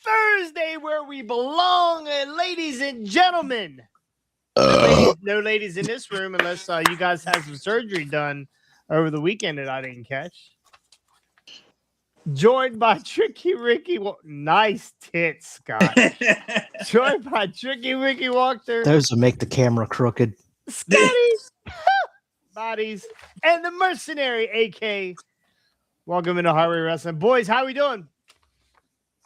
Thursday where we belong, ladies and gentlemen. No ladies in this room unless you guys had some surgery done over the weekend that I didn't catch. Joined by Tricky Ricky. Nice tits, Scott. Joined by Tricky Ricky Walker. Those will make the camera crooked. Scotty's bodies and the mercenary, AK. Welcome into Highway Wrestling. Boys, how we doing?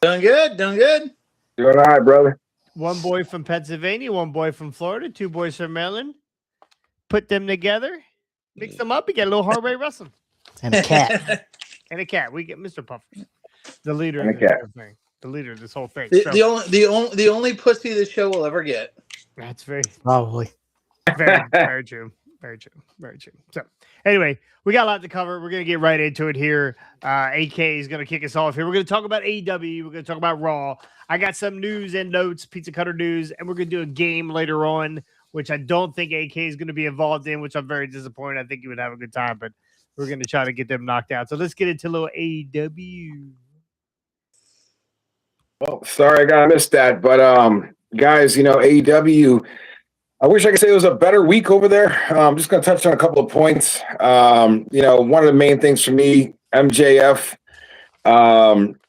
Doing good. Doing all right, brother. One boy from Pennsylvania, one boy from Florida, two boys from Maryland. Put them together, mix them up, you get a little Highway Wrestling. And a cat. And a cat. We get Mr. Puffer, the leader And of a this cat. whole thing. The leader of this whole thing. The only pussy the show will ever get. That's very Probably. very true. Very true. So anyway, we got a lot to cover. We're gonna get right into it here. AK is gonna kick us off here. We're gonna talk about AEW. We're gonna talk about Raw. I got some news and notes, pizza cutter news, and we're gonna do a game later on, which I don't think AK is gonna be involved in, which I'm very disappointed. I think he would have a good time, but we're gonna try to get them knocked out. So let's get into a little AEW. Well, sorry I missed that, but guys, AEW. I wish I could say it was a better week over there. I'm just going to touch on a couple of points. One of the main things for me, MJF,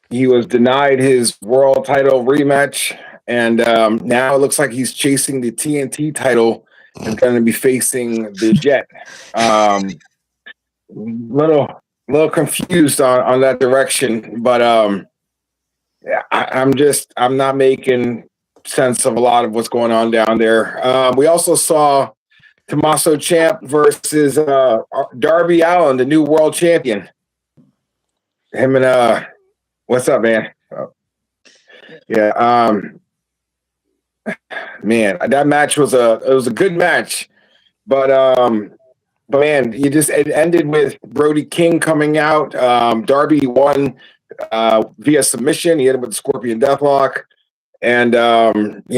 he was denied his world title rematch, and now it looks like he's chasing the TNT title and going to be facing the Jet. Little confused on that direction, but I'm not making sense of a lot of what's going on down there. We also saw Tommaso Ciampa versus Darby Allin, the new world champion. Him and what's up, man? Man, that match was a good match, but man, it ended with Brody King coming out. Darby won via submission. He hit him with the Scorpion Deathlock. And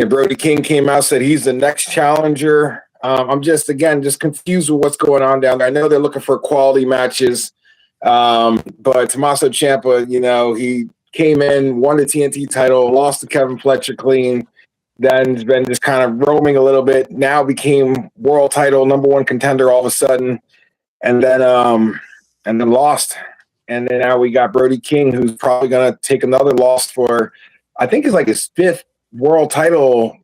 Brody King came out, said he's the next challenger. I'm just confused with what's going on down there. I know they're looking for quality matches, but Tommaso Ciampa, he came in, won the TNT title, lost to Kevin Fletcher clean, then has been just kind of roaming a little bit. Now became world title #1 contender all of a sudden, and then lost. And then now we got Brody King, who's probably going to take another loss for, I think it's like his 5th world title,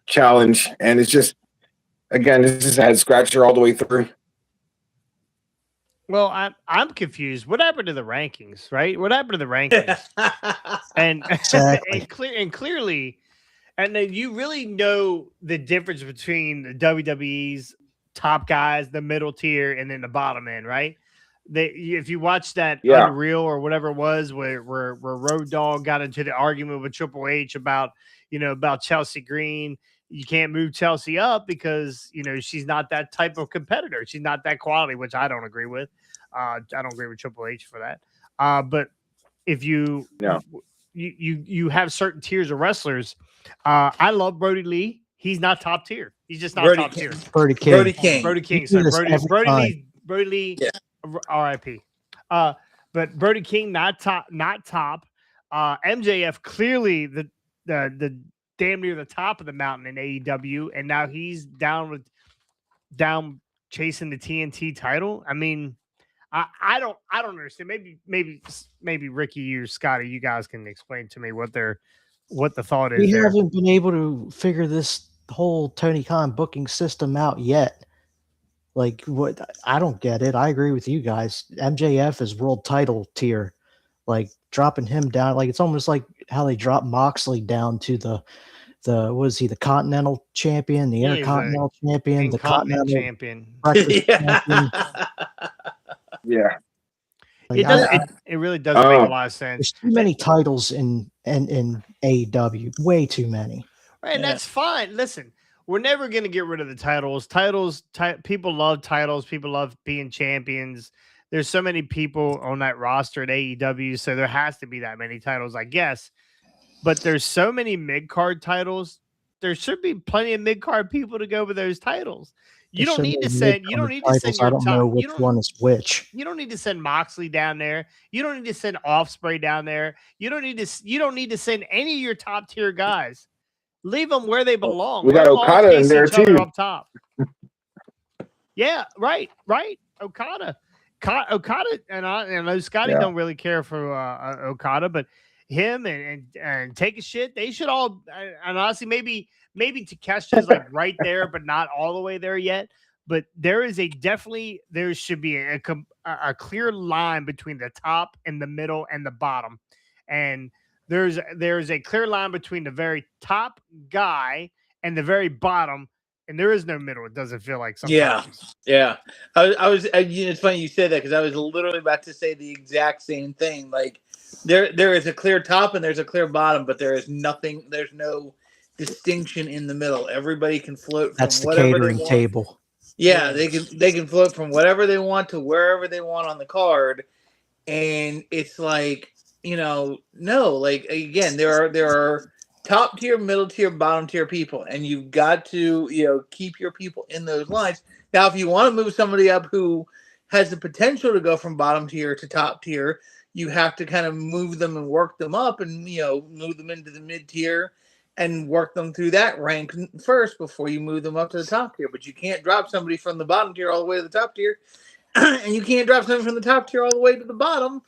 challenge. And it's just, again, this is a head scratcher all the way through. Well, I'm confused. What happened to the rankings, right? What happened to the rankings? and, Exactly. and clearly, and then you really know the difference between the WWE's top guys, the middle tier, and then the bottom end, right? If you watch that Unreal or whatever it was, where Road Dogg got into the argument with Triple H about Chelsea Green, you can't move Chelsea up because she's not that type of competitor. She's not that quality, which I don't agree with. I don't agree with Triple H for that. But if you have certain tiers of wrestlers, I love Brody Lee. He's not top tier. He's just not top tier. Brody King. Brody Lee. Yeah. RIP. But Brody King not top. MJF clearly the damn near the top of the mountain in AEW, and now he's down chasing the TNT title. I mean, I don't understand. Maybe Ricky or Scotty, you guys can explain to me what the thought is. We haven't been able to figure this whole Tony Khan booking system out yet. Like, what? I don't get it. I agree with you guys. MJF is world title tier. Like, dropping him down, like it's almost like how they dropped Moxley down to the was he the Continental Champion, the Intercontinental Champion, the Continental Champion. Champion. Yeah. Like, it really doesn't make a lot of sense. There's too many titles in AEW. Way too many. Right, and that's fine. Listen, we're never going to get rid of the titles. People love titles. People love being champions. There's so many people on that roster at AEW, so there has to be that many titles, I guess. But there's so many mid-card titles. There should be plenty of mid-card people to go with those titles. You There's don't so need to many send. You don't mid-card need to send titles, your I don't top. know which one is which. You don't need to send Moxley down there. You don't need to send Offspray down there. You don't need to send any of your top tier guys. Leave them where they belong. We got Let them all Okada in face there each other too. up top. Yeah, right. Okada, and I know Scotty don't really care for Okada, but him and Take a Shit, they should all. And honestly, maybe Takesha's like right there, but not all the way there yet. But there should be a clear line between the top and the middle and the bottom, and there's a clear line between the very top guy and the very bottom. And there is no middle. It doesn't feel like sometimes. Yeah. It's funny you said that because I was literally about to say the exact same thing. Like there is a clear top and there's a clear bottom, but there is nothing. There's no distinction in the middle. Everybody can float. That's from the whatever catering they want. table. Yeah, they can float from whatever they want to wherever they want on the card, and it's like no, like again, there are top tier, middle tier, bottom tier people, and you've got to keep your people in those lines. Now, if you want to move somebody up who has the potential to go from bottom tier to top tier, you have to kind of move them and work them up, and move them into the mid tier and work them through that rank first before you move them up to the top tier. But you can't drop somebody from the bottom tier all the way to the top tier, and you can't drop somebody from the top tier all the way to the bottom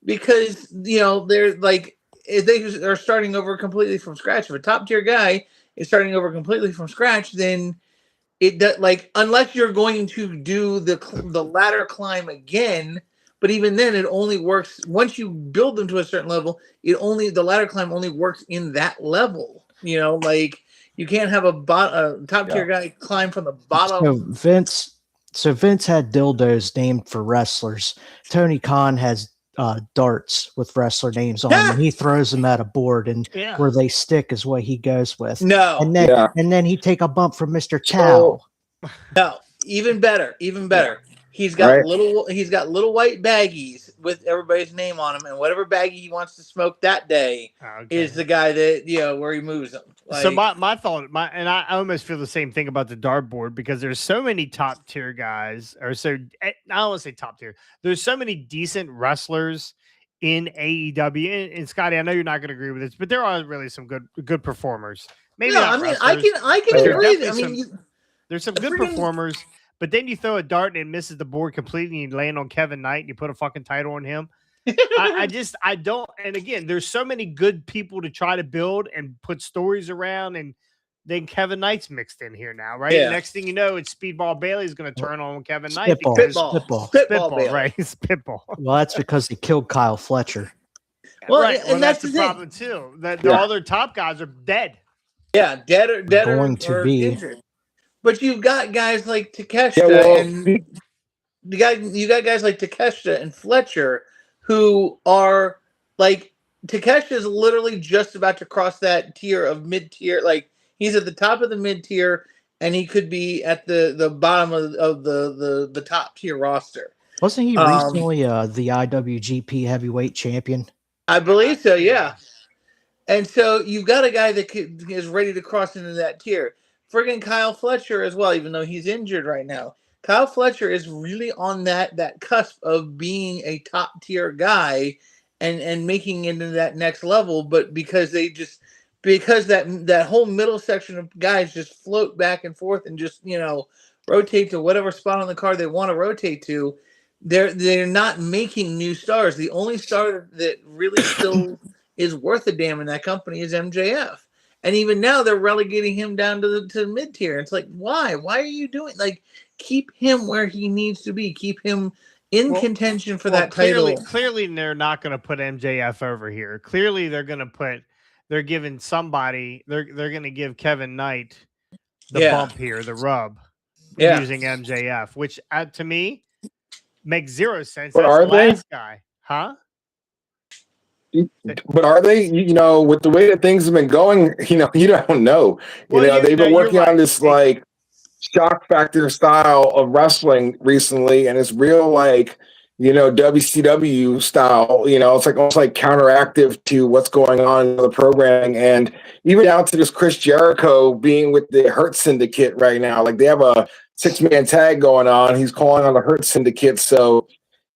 because they're like. If they are starting over completely from scratch, if a top tier guy is starting over completely from scratch, then it does, like, unless you're going to do the ladder climb again. But even then, it only works once you build them to a certain level. The ladder climb only works in that level. Like you can't have a top tier guy climb from the bottom. So Vince had dildos named for wrestlers. Tony Khan has darts with wrestler names on them, and he throws them at a board, and where they stick is what he goes with. No, and then he'd take a bump from Mr. Chow. No, even better. He's got little white baggies with everybody's name on them, and whatever baggie he wants to smoke that day is the guy that where he moves them. Like, so my thought, and I almost feel the same thing about the dartboard because there's so many top tier guys, I don't want to say top tier. There's so many decent wrestlers in AEW, and Scotty, I know you're not going to agree with this, but there are really some good performers. Maybe no, not I can agree. There's some good performers, but then you throw a dart and it misses the board completely, and you land on Kevin Knight and you put a fucking title on him. I don't. And again, there's so many good people to try to build and put stories around, and then Kevin Knight's mixed in here now, right? Yeah. Next thing you know, it's Speedball Bailey's going to turn on Kevin Knight. Spitball, right? Spitball. Well, that's because he killed Kyle Fletcher. Well, right. and that's the the problem too. That the other top guys are dead. Yeah, dead or injured. But you've got guys like Takeshita and you got guys like Takeshita and Fletcher who are like Takeshita is literally just about to cross that tier of mid tier. Like he's at the top of the mid tier, and he could be at the bottom of the top tier roster. Wasn't he recently the IWGP Heavyweight Champion? I believe so. Yeah. And so you've got a guy that is ready to cross into that tier. Friggin' Kyle Fletcher as well, even though he's injured right now. Kyle Fletcher is really on that cusp of being a top tier guy and making it into that next level. But because that whole middle section of guys just float back and forth and just rotate to whatever spot on the card they want to rotate to, they're not making new stars. The only star that really still is worth a damn in that company is MJF. And even now they're relegating him down to the mid tier. It's like, why? Why are you doing keep him where he needs to be. Keep him in contention for that title. Clearly they're not going to put MJF over here. Clearly they're going to they're giving somebody, they're going to give Kevin Knight the bump here, the rub using MJF, which to me makes zero sense. But that's are the they? last guy. Huh? But are they, with the way that things have been going, you don't know. They've been working on this like shock factor style of wrestling recently, and it's real like, WCW style, it's like almost like counteractive to what's going on in the programming, and even down to this Chris Jericho being with the Hurt Syndicate right now. Like they have a 6-man tag going on. He's calling on the Hurt Syndicate. So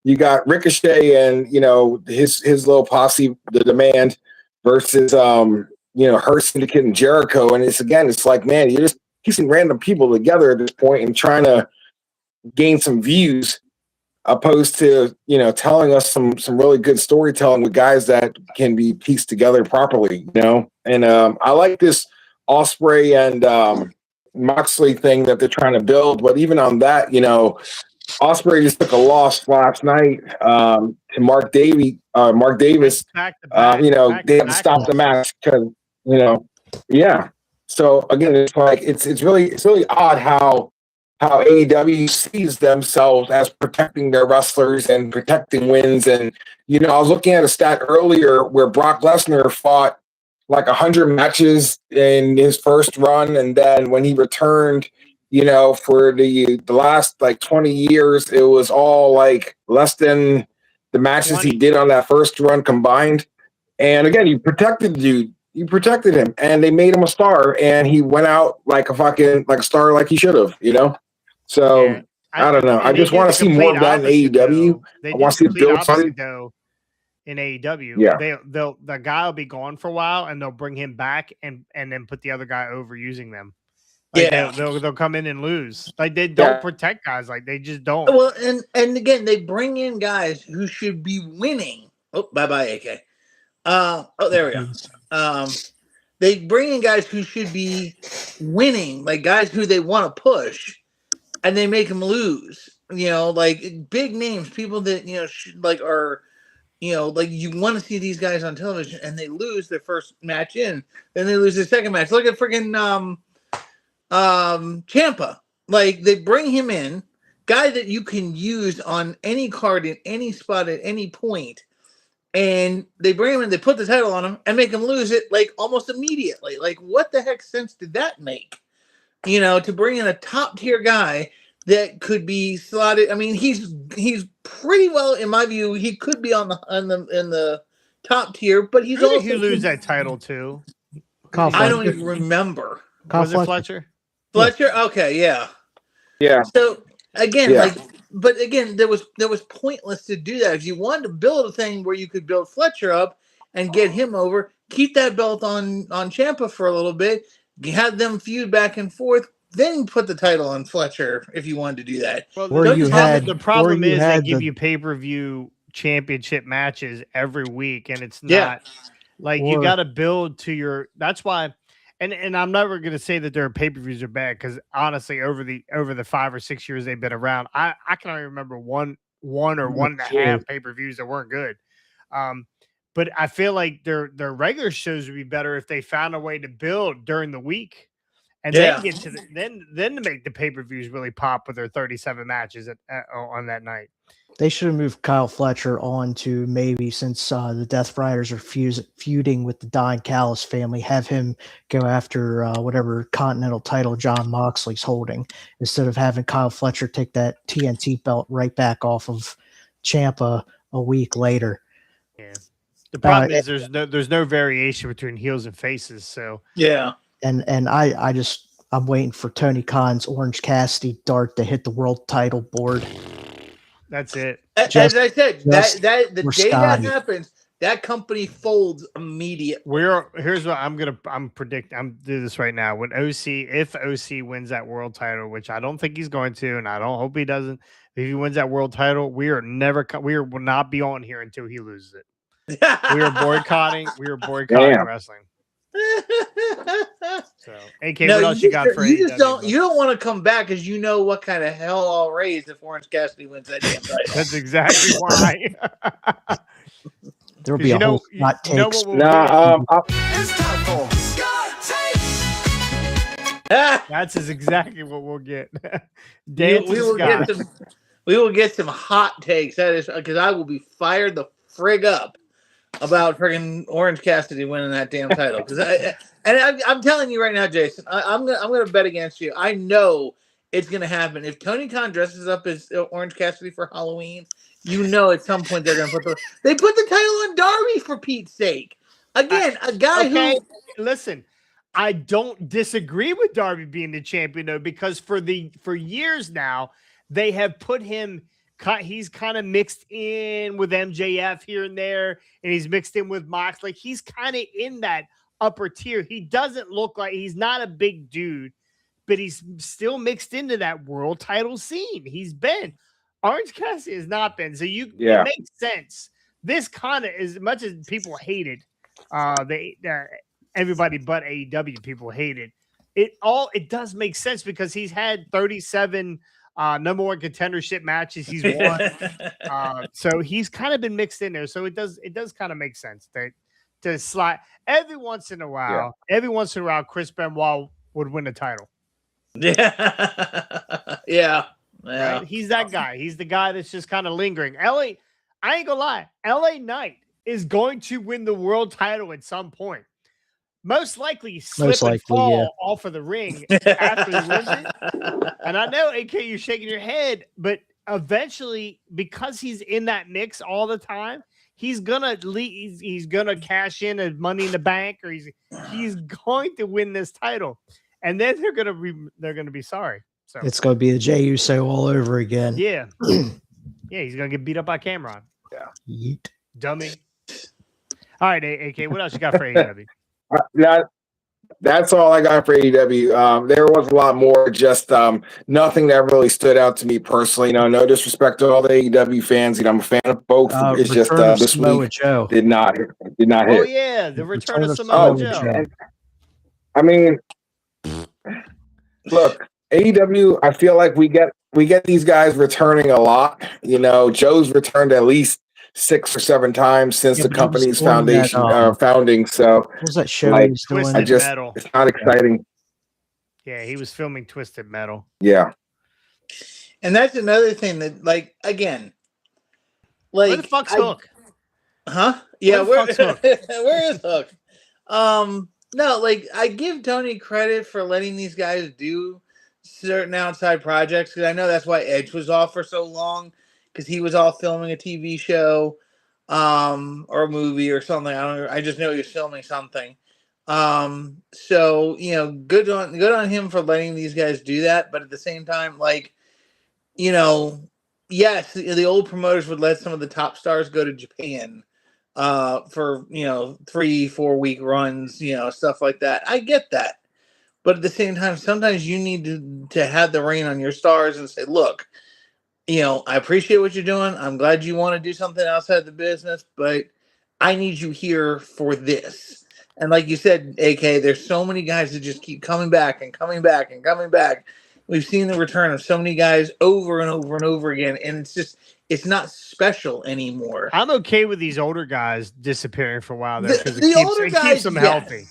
you got Ricochet and, you know, his little posse, the Demand, versus, you know, Hurt Syndicate and Jericho. And it's like, man, you're just piecing random people together at this point and trying to gain some views, opposed to, you know, telling us some really good storytelling with guys that can be pieced together properly, you know. And I like this Ospreay and Moxley thing that they're trying to build, but even on that, you know, Ospreay just took a loss last night to Mark Davis. You know, they have to stop the match because, you know, yeah. So again, it's like it's really odd how AEW sees themselves as protecting their wrestlers and protecting wins. And, you know, I was looking at a stat earlier where Brock Lesnar fought like 100 matches in his first run. And then when he returned, you know, for the last like 20 years, it was all like less than the matches 20. He did on that first run combined. And again, you protected the dude. You protected him, and they made him a star, and he went out like a star, like he should have, you know. So yeah, I don't know. I just want to see more of that in AEW. I want to see it build something. In AEW, yeah, the guy will be gone for a while, and they'll bring him back and then put the other guy over using them. Like yeah, they'll come in and lose. Like they don't protect guys. Like they just don't. Well, and again, they bring in guys who should be winning. Oh, bye, AK. Oh, there we go. They bring in guys who should be winning, like guys who they want to push, and they make them lose. You know, like big names, people that, you know, like are, you know, like you want to see these guys on television, and they lose their first match in, then they lose their second match. Look at freaking Ciampa. Like they bring him in, guy that you can use on any card in any spot at any point. And they bring him in, they put the title on him and make him lose it like almost immediately. Like, what the heck sense did that make? You know, to bring in a top tier guy that could be slotted. I mean, he's pretty well, in my view, he could be in the top tier, but he's also he lose that title too. I don't even remember. Was it Fletcher? Fletcher? Okay, yeah. Yeah. So again, but again, there was pointless to do that. If you wanted to build a thing where you could build Fletcher up and get him over, keep that belt on Ciampa for a little bit, have them feud back and forth, then put the title on Fletcher if you wanted to do that. Well, the problem is they give you pay-per-view championship matches every week, and it's not you got to build to your. That's why. And I'm never going to say that their pay-per-views are bad, because honestly, over the 5 or 6 years they've been around, I can only remember one or one and a half pay-per-views that weren't good. But I feel like their regular shows would be better if they found a way to build during the week, and then get to then to make the pay-per-views really pop with their 37 matches on that night. They should have moved Kyle Fletcher on to, maybe, since the Death Riders are feuding with the Don Callis family, have him go after whatever Continental title John Moxley's holding, instead of having Kyle Fletcher take that TNT belt right back off of Ciampa a week later. Yeah. The problem is there's no variation between heels and faces. So yeah. And I'm waiting for Tony Khan's Orange Cassidy dart to hit the world title board. That's it. As I said, that the day that happens, that company folds immediately. Here's what I'm predicting. I'm doing this right now. If OC wins that world title, which I don't think he's going to, and I don't hope he doesn't. If he wins that world title, we will not be on here until he loses it. We are boycotting wrestling. So, AK, what else you got for AEW? You don't want to come back because you know what kind of hell I'll raise if Orange Cassidy wins that damn title. That's exactly why. There'll be a whole hot takes. It's time for That's exactly what we'll get. We will get some hot takes. That is because I will be fired the frig up about freaking Orange Cassidy winning that damn title. Because I'm telling you right now, Jason, I'm gonna bet against you. I know it's gonna happen. If Tony Khan dresses up as Orange Cassidy for Halloween, you know at some point they're gonna put the title on Darby, for Pete's sake. Again, a guy who listen. I don't disagree with Darby being the champion though, because for years now they have put him. He's kind of mixed in with MJF here and there, and he's mixed in with Mox. Like he's kind of in that upper tier. He doesn't look like he's not a big dude, but he's still mixed into that world title scene. He's been. Orange Cassidy has not been. So it makes sense. This kind of, as much as people hated, everybody but AEW people hated it. It does make sense because he's had 37 number one contendership matches. He's won, so he's kind of been mixed in there. So it does kind of make sense to slide every once in a while. Yeah. Every once in a while, Chris Benoit would win a title. Yeah. Right? He's that guy. He's the guy that's just kind of lingering. I ain't gonna lie. LA Knight is going to win the world title at some point. Most likely slip and fall off of the ring after he wins it. And I know, AK, you're shaking your head, but eventually, because he's in that mix all the time, he's gonna cash in a Money in the Bank, or he's going to win this title, and then they're gonna be sorry. So it's gonna be a Jey Uso all over again. Yeah, yeah, he's gonna get beat up by Cameron. Yeah, Yeet. Dummy. All right, AK, what else you got for AEW? That's all I got for AEW. There was a lot more, just nothing that really stood out to me personally. No disrespect to all the AEW fans. I'm a fan of both. It's just this week Joe did not hit. Oh yeah, the return of Samoa Joe. I mean, look, AEW. I feel like we get these guys returning a lot. Joe's returned at least 6 or 7 times since the company's founding. So what was that show he was doing? It's not exciting. Yeah, he was filming Twisted Metal. Yeah. And that's another thing that, again, where the fuck's Hook? Huh? Yeah, where is Hook? Where is Hook? No, I give Tony credit for letting these guys do certain outside projects, because I know that's why Edge was off for so long. Because he was all filming a TV show, or a movie or something. I just know he was filming something. So good on him for letting these guys do that. But at the same time, yes, the old promoters would let some of the top stars go to Japan, for 3-4 week runs, stuff like that. I get that, but at the same time, sometimes you need to have the reign on your stars and say, look. I appreciate what you're doing. I'm glad you want to do something outside the business, but I need you here for this. And like you said, AK, there's so many guys that just keep coming back and coming back and coming back. We've seen the return of so many guys over and over and over again, and it's not special anymore. I'm okay with these older guys disappearing for a while there because it keeps them healthy.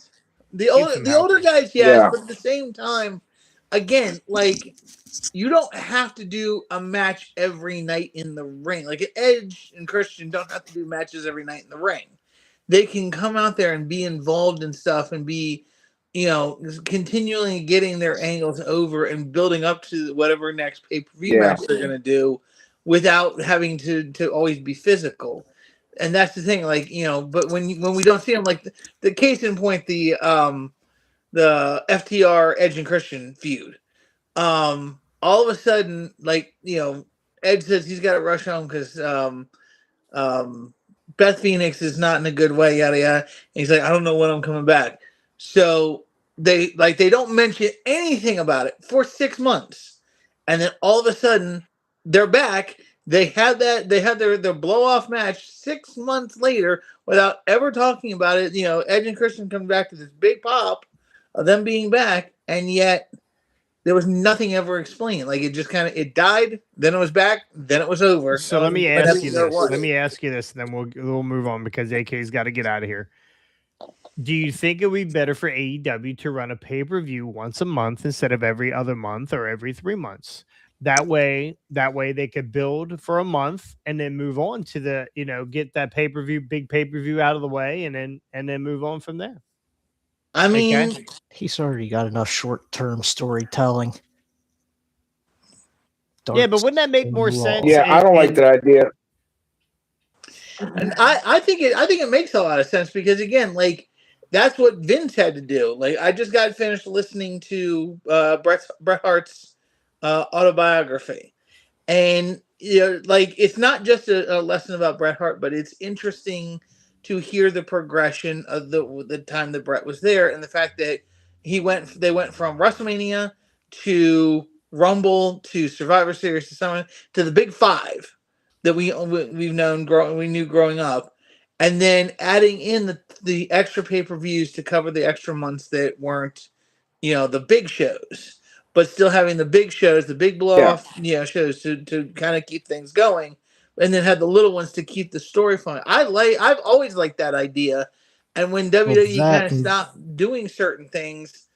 The older guys, yes, yeah. But at the same time, again, you don't have to do a match every night in the ring. Edge and Christian don't have to do matches every night in the ring. They can come out there and be involved in stuff and be, continually getting their angles over and building up to whatever next pay-per-view match they're going to do without having to always be physical. And that's the thing, but when we don't see them, the case in point, the FTR Edge and Christian feud, all of a sudden, Ed says he's got to rush home because Beth Phoenix is not in a good way, yada yada. And he's like, I don't know when I'm coming back. So they don't mention anything about it for 6 months, and then all of a sudden they're back. They had their blow off match 6 months later without ever talking about it. Edge and Christian come back to this big pop of them being back, and yet there was nothing ever explained. It just it died, then it was back, then it was over. So let me ask you this. Let me ask you this, and then we'll move on because AK's got to get out of here. Do you think it would be better for AEW to run a pay-per-view once a month instead of every other month or every 3 months? That way they could build for a month and then move on to the, get that big pay-per-view out of the way and then move on from there. I mean, he's already got enough short-term storytelling. Yeah, but wouldn't that make more sense? Yeah, I don't like that idea. And I think it makes a lot of sense because again, that's what Vince had to do. Like, I just got finished listening to Bret Hart's autobiography, and like, it's not just a lesson about Bret Hart, but it's interesting to hear the progression of the time that Bret was there, and the fact that they went from WrestleMania to Rumble to Survivor Series to Summer to the Big Five that we knew growing up, and then adding in the extra pay-per-views to cover the extra months that weren't the big shows, but still having the big shows, the big blow-off shows to kind of keep things going, and then had the little ones to keep the story fun. I've always liked that idea, and when WWE kind of stopped doing certain things,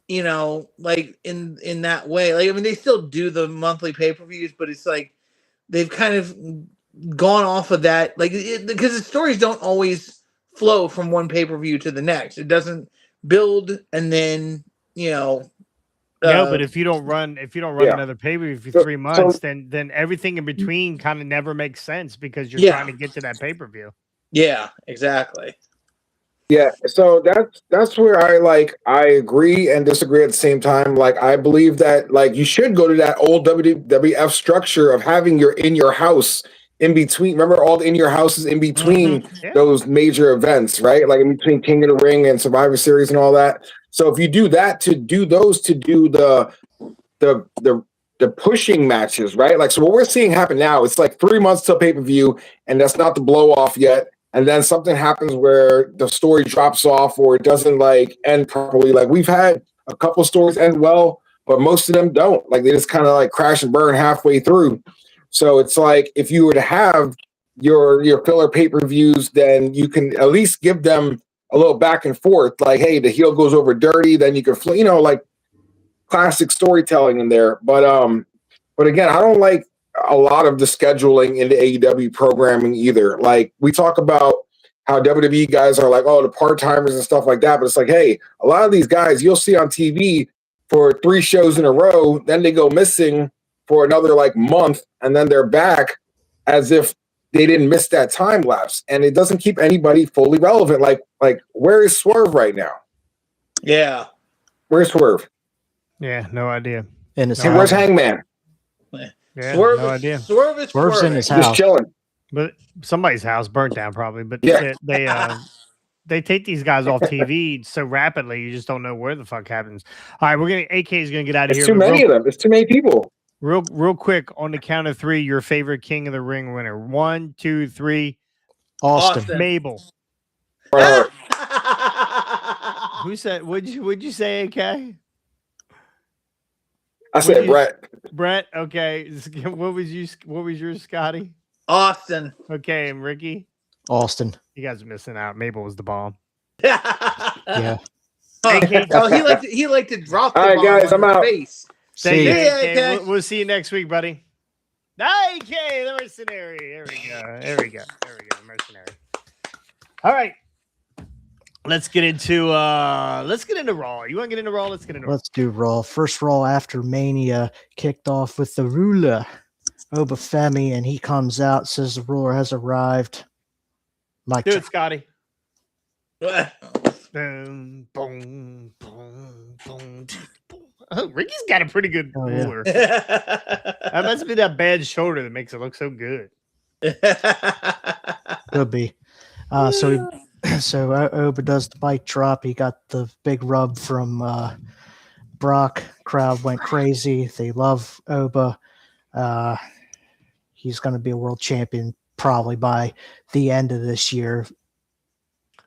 like in that way, like, I mean, they still do the monthly pay-per-views, but it's like they've kind of gone off of that, like, because the stories don't always flow from one pay-per-view to the next. It doesn't build and then no, but if you don't run another pay-per-view for 3 months, then everything in between kind of never makes sense because you're trying to get to that pay-per-view. Yeah, exactly. Yeah, so that's where I agree and disagree at the same time. Like, I believe that, like, you should go to that old WWF structure of having your in your house in between. Remember all the in your houses in between those major events, right? Like in between King of the Ring and Survivor Series and all that. So if you do that, to do the pushing matches, right? Like, so what we're seeing happen now, it's like 3 months till pay-per-view, and that's not the blow off yet. And then something happens where the story drops off or it doesn't like end properly. Like, we've had a couple stories end well, but most of them don't. Like, they just kind of like crash and burn halfway through. So it's like, if you were to have your filler pay-per-views, then you can at least give them a little back and forth. Like, hey, the heel goes over dirty, then you can like classic storytelling in there. But again, I don't like a lot of the scheduling in the AEW programming either. Like, we talk about how WWE guys are like, oh, the part-timers and stuff like that. But it's like, hey, a lot of these guys you'll see on TV for 3 shows in a row, then they go missing for another like month, and then they're back as if they didn't miss that time lapse. And it doesn't keep anybody fully relevant. Like where is Swerve right now? Yeah. Where's Swerve? Yeah, no idea. Where's Hangman? Yeah, Swerve no idea. Swerve's in his house. Just chilling. But somebody's house burnt down probably. But they take these guys off TV so rapidly, you just don't know where the fuck happens. All right, AK is gonna get out of here. There's too many of them. There's too many people. Real quick, on the count of 3, your favorite King of the Ring winner. 1, 2, 3. Austin. Mabel. Who said? Would you say, AK? I said Brett. Okay. What was yours, Scotty? Austin. Okay, and Ricky. Austin. You guys are missing out. Mabel was the bomb. Yeah. He liked to drop the all right, bomb guys, on I'm out. face. See you. Okay. We'll see you next week, buddy. AK, the mercenary. There we go. The mercenary. All right. Let's get into Raw. You want to get into Raw? Let's get into Raw. Let's do Raw. First Raw after Mania kicked off with the ruler, Obafemi, and he comes out, says the ruler has arrived. Do it, Scotty. Boom, boom, boom, boom. Oh, Ricky's got a pretty good ruler. That must be that bad shoulder that makes it look so good. Could be. So Oba does the bike drop. He got the big rub from Brock. Crowd went crazy. They love Oba. He's going to be a world champion probably by the end of this year,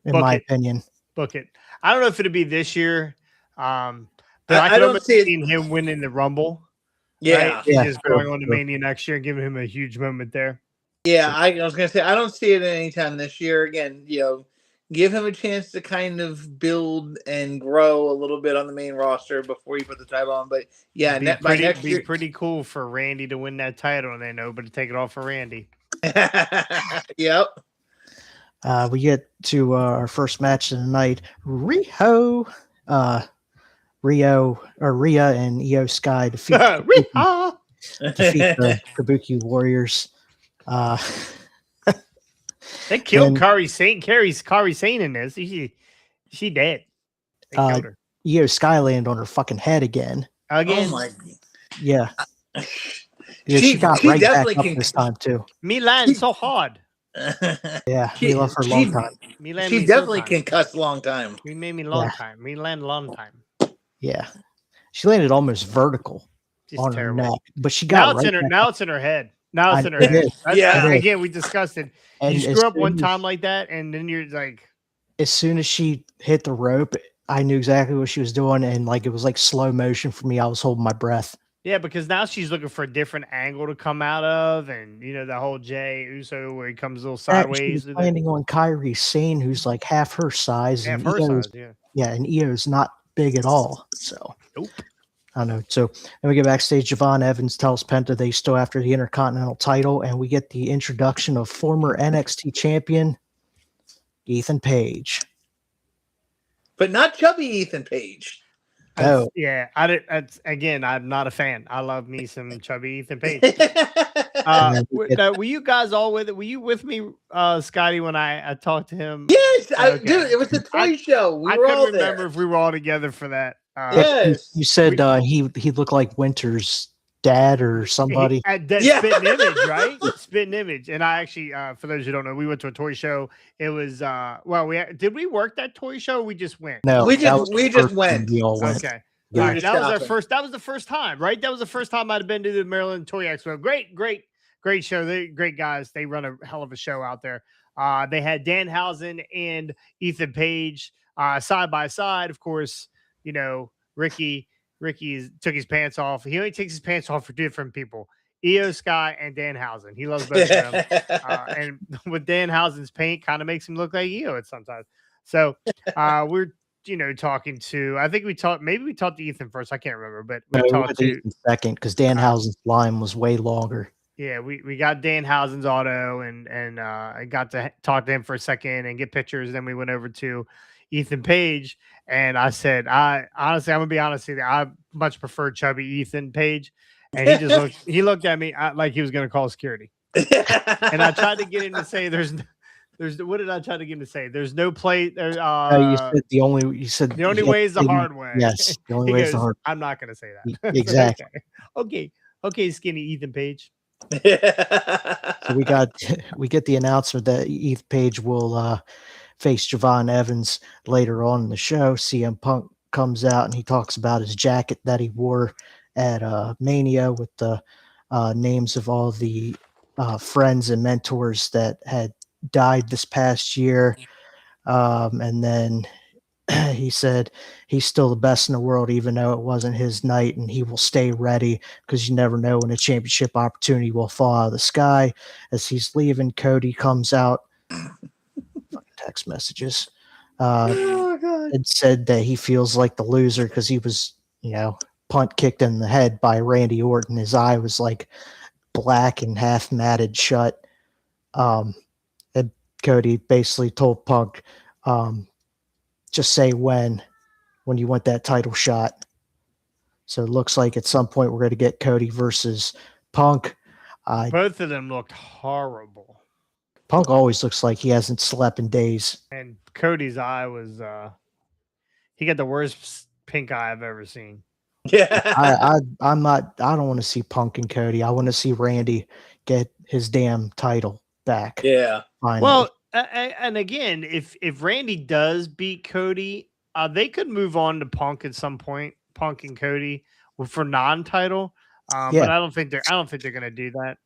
in my opinion. Book it. I don't know if it'll be this year. But I don't see him winning the Rumble. Yeah. Right? Yeah. Just going on to Mania next year and giving him a huge moment there. Yeah, I was going to say, I don't see it anytime this year. Again, give him a chance to kind of build and grow a little bit on the main roster before you put the title on. But yeah, it'd be pretty cool for Randy to win that title, and then Oba to take it off for Randy. Yep. We get to our first match of the night. Rhea and Io Sky defeat the Kabuki Warriors. They killed Kairi Sane in this. She dead. They killed her. Io Sky landed on her fucking head again. Again. Oh my. Yeah. Yeah, she got right back up this time too. Milan so hard. Yeah, we love her long time. Milan She definitely can cuss long time. We made me long time. Milan long time. Yeah, she landed almost vertical on her neck, but she got now it's in her head. Now it's in her head. Again, we discussed it. And you screw up one time like that, and then you're like, as soon as she hit the rope, I knew exactly what she was doing, and like it was like slow motion for me. I was holding my breath. Yeah, because now she's looking for a different angle to come out of, and you know the whole Jey Uso where he comes a little sideways. She's landing on Kairi Sane, who's like half her size. Half her size, yeah. Yeah, and Io's not big at all. So nope. I don't know. So then we get backstage. Javon Evans tells Penta they still after the Intercontinental title, and we get the introduction of former NXT champion Ethan Page, but not chubby Ethan Page. Oh yeah, again, I'm not a fan. I love me some chubby Ethan Page. Were you guys all with it? Were you with me, Scotty, when I talked to him? Yes, dude. It was a toy show. We were all there. I couldn't remember if we were all together for that. Yes, you said he looked like Winter's dad or somebody. Spitting Image, right? Spitting Image. And I actually, for those who don't know, we went to a toy show. It was did we work that toy show? Or we just went. No, we just went. We all went. Okay. Yeah. That was our first. That was the first time, right? That was the first time I'd been to the Maryland Toy Expo. Great show. They're great guys. They run a hell of a show out there. They had Danhausen and Ethan Page side by side. Of course, you know Ricky took his pants off. He only takes his pants off for different people. Io Sky and Danhausen. He loves both of them. And with Danhausen's paint, kind of makes him look like Io sometimes. So we're talking to. I think we talked to Ethan first. I can't remember, but we talked to Ethan second because Danhausen's line was way longer. Yeah, we got Danhausen's auto and I got to talk to him for a second and get pictures. Then we went over to Ethan Page, and I said, I'm gonna be honest with you, I much prefer chubby Ethan Page, and he looked at me like he was gonna call security, and I tried to get him to say there's what did I try to get him to say? There's no play. There, you said the only way is the hard way. Yes, the only way is the hard. I'm not gonna say that. Exactly. Okay, skinny Ethan Page. So we get the announcement that Ethan Page will face Javon Evans later on in the show. CM Punk comes out and he talks about his jacket that he wore at Mania with the names of all the friends and mentors that had died this past year. And then he said he's still the best in the world, even though it wasn't his night, and he will stay ready because you never know when a championship opportunity will fall out of the sky. As he's leaving, Cody comes out. Text messages and said that he feels like the loser because he was, punt kicked in the head by Randy Orton. His eye was like black and half matted shut. And Cody basically told Punk, just say when you want that title shot. So it looks like at some point we're going to get Cody versus Punk. Both of them looked horrible. Punk always looks like he hasn't slept in days. And Cody's eye was he got the worst pink eye I've ever seen. Yeah. I don't want to see Punk and Cody. I want to see Randy get his damn title back. Yeah. Finally. Well, and again, if Randy does beat Cody, they could move on to Punk at some point, Punk and Cody for non-title. But I don't think they're going to do that.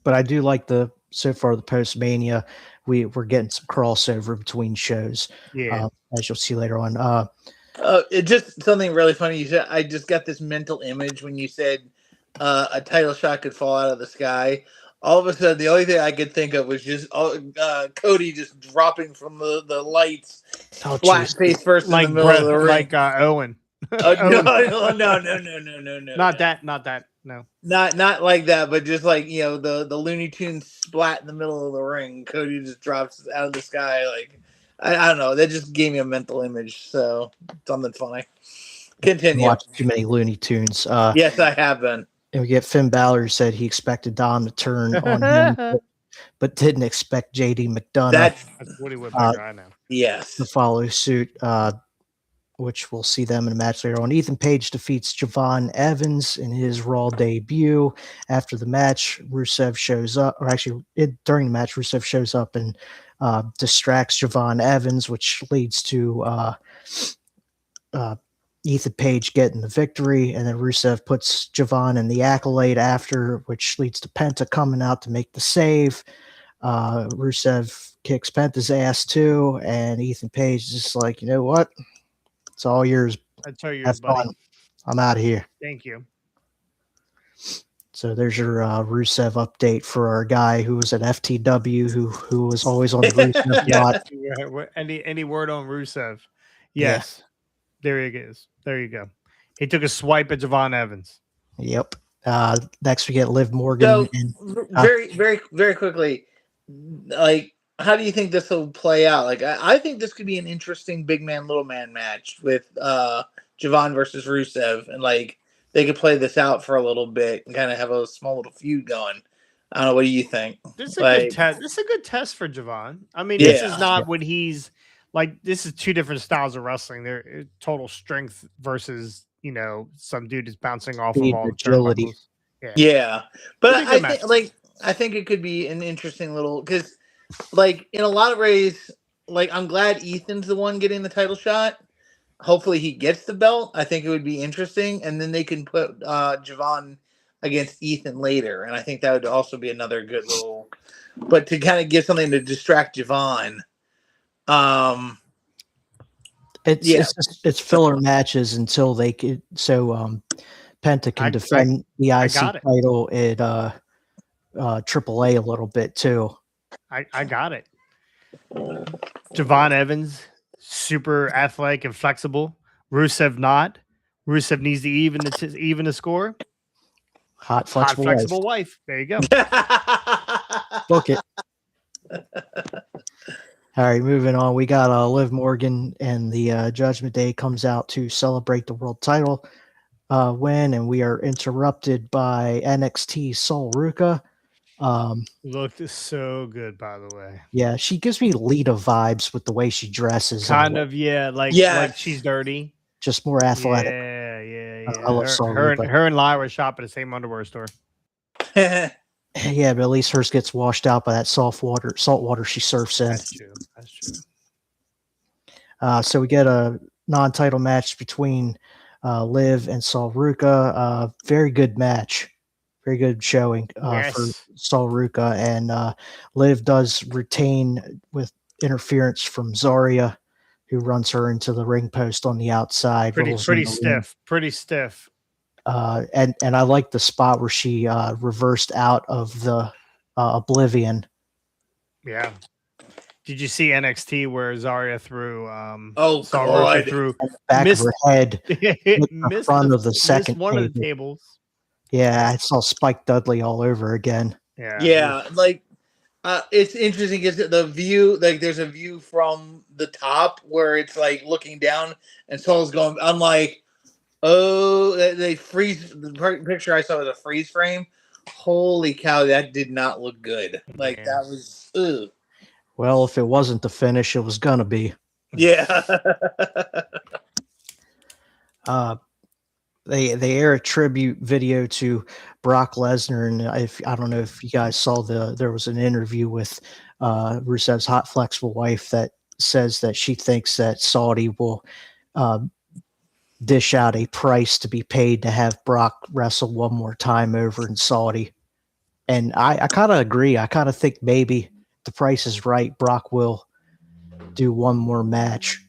But I do like so far the post-Mania, we're getting some crossover between shows. Yeah. As you'll see later on. It just something really funny. You said, I just got this mental image when you said a title shot could fall out of the sky. All of a sudden, the only thing I could think of was just Cody just dropping from the lights, flat face first in the middle of the ring. Like Owen. No. Not that. No. Not like that, but just like, the Looney Tunes splat in the middle of the ring. Cody just drops out of the sky. Like, I don't know. That just gave me a mental image. So something funny. Continue. Watch too many Looney Tunes. Yes, I have been. And we get Finn Balor said he expected Dom to turn on him, but didn't expect JD McDonough. That's Woody Woodpecker, I know. Yes. to follow suit, which we'll see them in a match later on. Ethan Page defeats Javon Evans in his Raw debut. After the match, Rusev shows up, or actually during the match, Rusev shows up and distracts Javon Evans, which leads to Ethan Page getting the victory, and then Rusev puts Javon in the Accolade after, which leads to Penta coming out to make the save. Rusev kicks Penta's ass too, and Ethan Page is just like, you know what? It's all yours. That's all yours, buddy. Fun. I'm out of here. Thank you. So there's your Rusev update for our guy who was at FTW, who was always on the Rusev lot. Any word on Rusev? Yes. Yeah. There he is. There you go. He took a swipe at Javon Evans. Yep. Next we get Liv Morgan. So, very, very, very quickly, like, how do you think this will play out? Like, I think this could be an interesting big man, little man match with Javon versus Rusev, and like they could play this out for a little bit and kind of have a small little feud going. I don't know. What do you think? This is a good test. This is a good test for Javon. I mean, this is not what he's like. This is two different styles of wrestling. They're total strength versus, you know, some dude is bouncing off of all agility. Yeah, but I think it could be an interesting little, because like in a lot of ways, like I'm glad Ethan's the one getting the title shot. Hopefully he gets the belt. I think it would be interesting, and then they can put Javon against Ethan later, and I think that would also be another good little. But to kind of give something to distract Javon, it's filler matches until they could. So Penta can defend the IC title at AAA a little bit too. I got it. Javon Evans, super athletic and flexible. Rusev not. Rusev needs to even the score. Hot flexible wife. There you go. Book it. All right, moving on. We got Liv Morgan, and the Judgment Day comes out to celebrate the world title win, and we are interrupted by NXT Sol Ruka. Looked so good, by the way. Yeah, she gives me Lita vibes with the way she dresses. Kind of, like she's dirty. Just more athletic. Yeah. I love her and Lyra shop at the same underwear store. Yeah, but at least hers gets washed out by that salt water she surfs in. That's true. So we get a non-title match between Liv and Sol Ruka. Very good match. Very good showing for Sol Ruka. And Liv does retain with interference from Zarya, who runs her into the ring post on the outside. Pretty stiff. And I like the spot where she reversed out of the Oblivion. Yeah. Did you see NXT where Zarya threw through back of her head, missed front of the second one of the tables. Yeah, I saw Spike Dudley all over again. Yeah, like it's interesting because the view, like there's a view from the top where it's like looking down, and Sol's going. I'm like, oh, they freeze. The picture I saw was a freeze frame. Holy cow, that did not look good. Like that was. Ugh. Well, if it wasn't the finish, it was gonna be. Yeah. They air a tribute video to Brock Lesnar, and I don't know if you guys saw there was an interview with Rusev's hot flexible wife that says that she thinks that Saudi will dish out a price to be paid to have Brock wrestle one more time over in Saudi. And I kind of agree. I kind of think maybe the price is right. Brock will do one more match.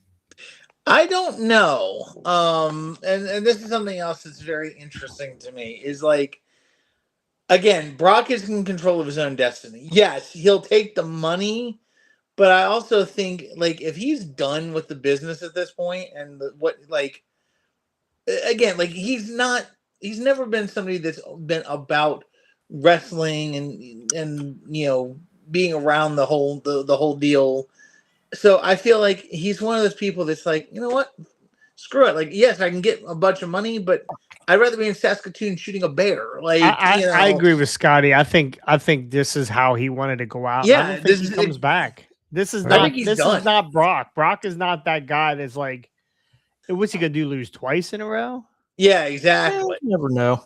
I don't know. And this is something else that's very interesting to me is like, again, Brock is in control of his own destiny. Yes, he'll take the money, but I also think like if he's done with the business at this point and he's never been somebody that's been about wrestling and you know, being around the whole deal. So I feel like he's one of those people that's like, you know what? Screw it. Like, yes, I can get a bunch of money, but I'd rather be in Saskatoon shooting a bear. Like, I agree with Scotty. I think this is how he wanted to go out. Yeah, I don't think he comes back. This is I not. think he's This done. is not Brock. Brock is not that guy that's like. What's he gonna do? Lose twice in a row? Yeah, exactly. Never know.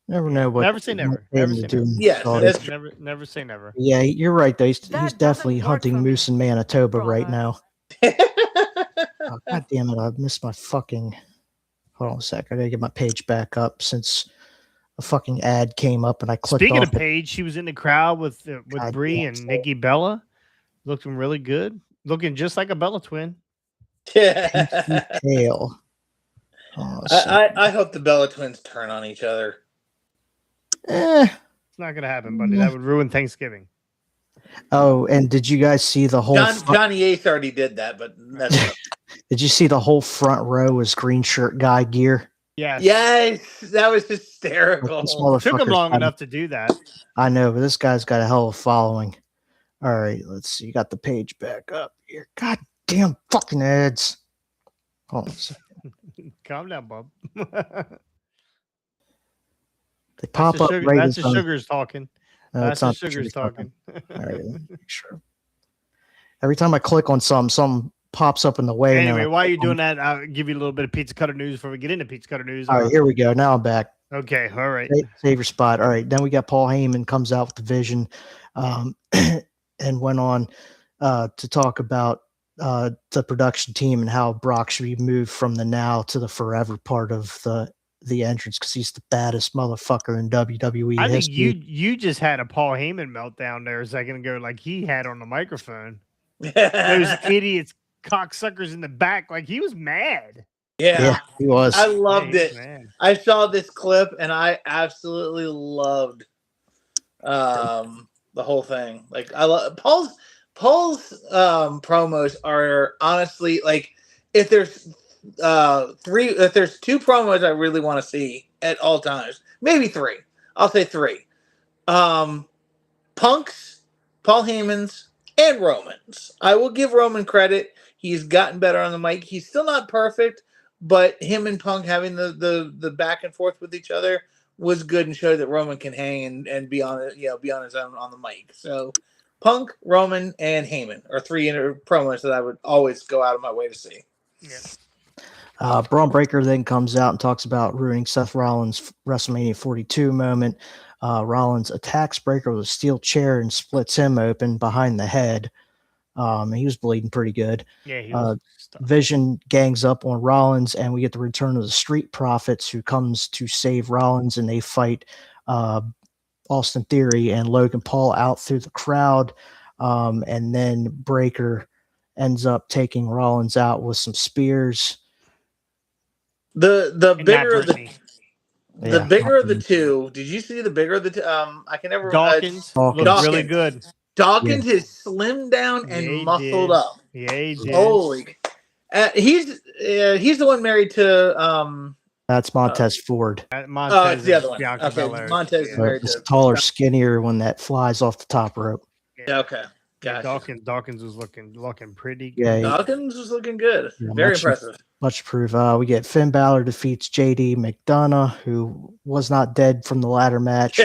Never know what. Never say never. Never say never. Yes, that's true. Never say never. Yeah, you're right. Though he's That definitely doesn't work hunting for moose me, in Manitoba right brother. now. Oh, God damn it! I missed my fucking. Hold on a sec. I gotta get my page back up since a fucking ad came up and I clicked Speaking off of Paige, she was in the crowd with Brie damn and so. Nikki Bella, looking really good, looking just like a Bella twin. Tail. Oh, I hope the Bella twins turn on each other. It's not gonna happen, buddy. That would ruin Thanksgiving. Oh, and did you guys see the whole? Johnny Ace already did that, but that's Did you see the whole front row was green shirt guy gear? Yes, that was hysterical. It took him long enough to do that. I know, but this guy's got a hell of a following. All right, let's see. You got the page back up here. God damn fucking ads. Hold on a second. Calm down, Bob. They pop up right That's the sugars talking. That's the sugars talking. All right, let me make sure. Every time I click on something pops up in the way. Anyway, while you're doing that, I'll give you a little bit of pizza cutter news before we get into pizza cutter news. All right, here we go. Now I'm back. Okay, all right. Save your spot. All right, then we got Paul Heyman comes out with the vision, and went on to talk about the production team and how Brock should be moved from the now to the forever part of the entrance because he's the baddest motherfucker in WWE I think history. you just had a Paul Heyman meltdown there a second ago, like he had on the microphone. Those idiots, cocksuckers in the back, like he was mad. Yeah, he was. I loved it. Mad. I saw this clip and I absolutely loved the whole thing. Like I love Paul's promos are honestly like if there's two promos I really want to see at all times, maybe three. I'll say three. Punk's, Paul Heyman's, and Roman's. I will give Roman credit. He's gotten better on the mic. He's still not perfect, but him and Punk having the back and forth with each other was good and showed that Roman can hang and be on it, be on his own on the mic. So Punk, Roman, and Heyman are three promos that I would always go out of my way to see. Yeah. Braun Breaker then comes out and talks about ruining Seth Rollins' WrestleMania 42 moment. Rollins attacks Breaker with a steel chair and splits him open behind the head. He was bleeding pretty good. Yeah, he was Vision gangs up on Rollins, and we get the return of the Street Profits, who comes to save Rollins, and they fight Austin Theory and Logan Paul out through the crowd. And then Breaker ends up taking Rollins out with some spears. The bigger of the bigger of the Dawkins. two. Did you see the bigger of the two? I can never. Dawkins looked really good. Dawkins is slimmed down and muscled up. Yeah, he did. Holy, he's the one married to That's Montez Ford. Montez it's the other one. Bianca Okay, Belair. Montez is married This to taller, skinnier one that flies off the top rope. Yeah, okay. Yeah, Gotcha. Dawkins was looking pretty good. Yeah, Dawkins was looking good. Yeah, Very much- impressive. much approved. We get Finn Balor defeats JD McDonough, who was not dead from the ladder match,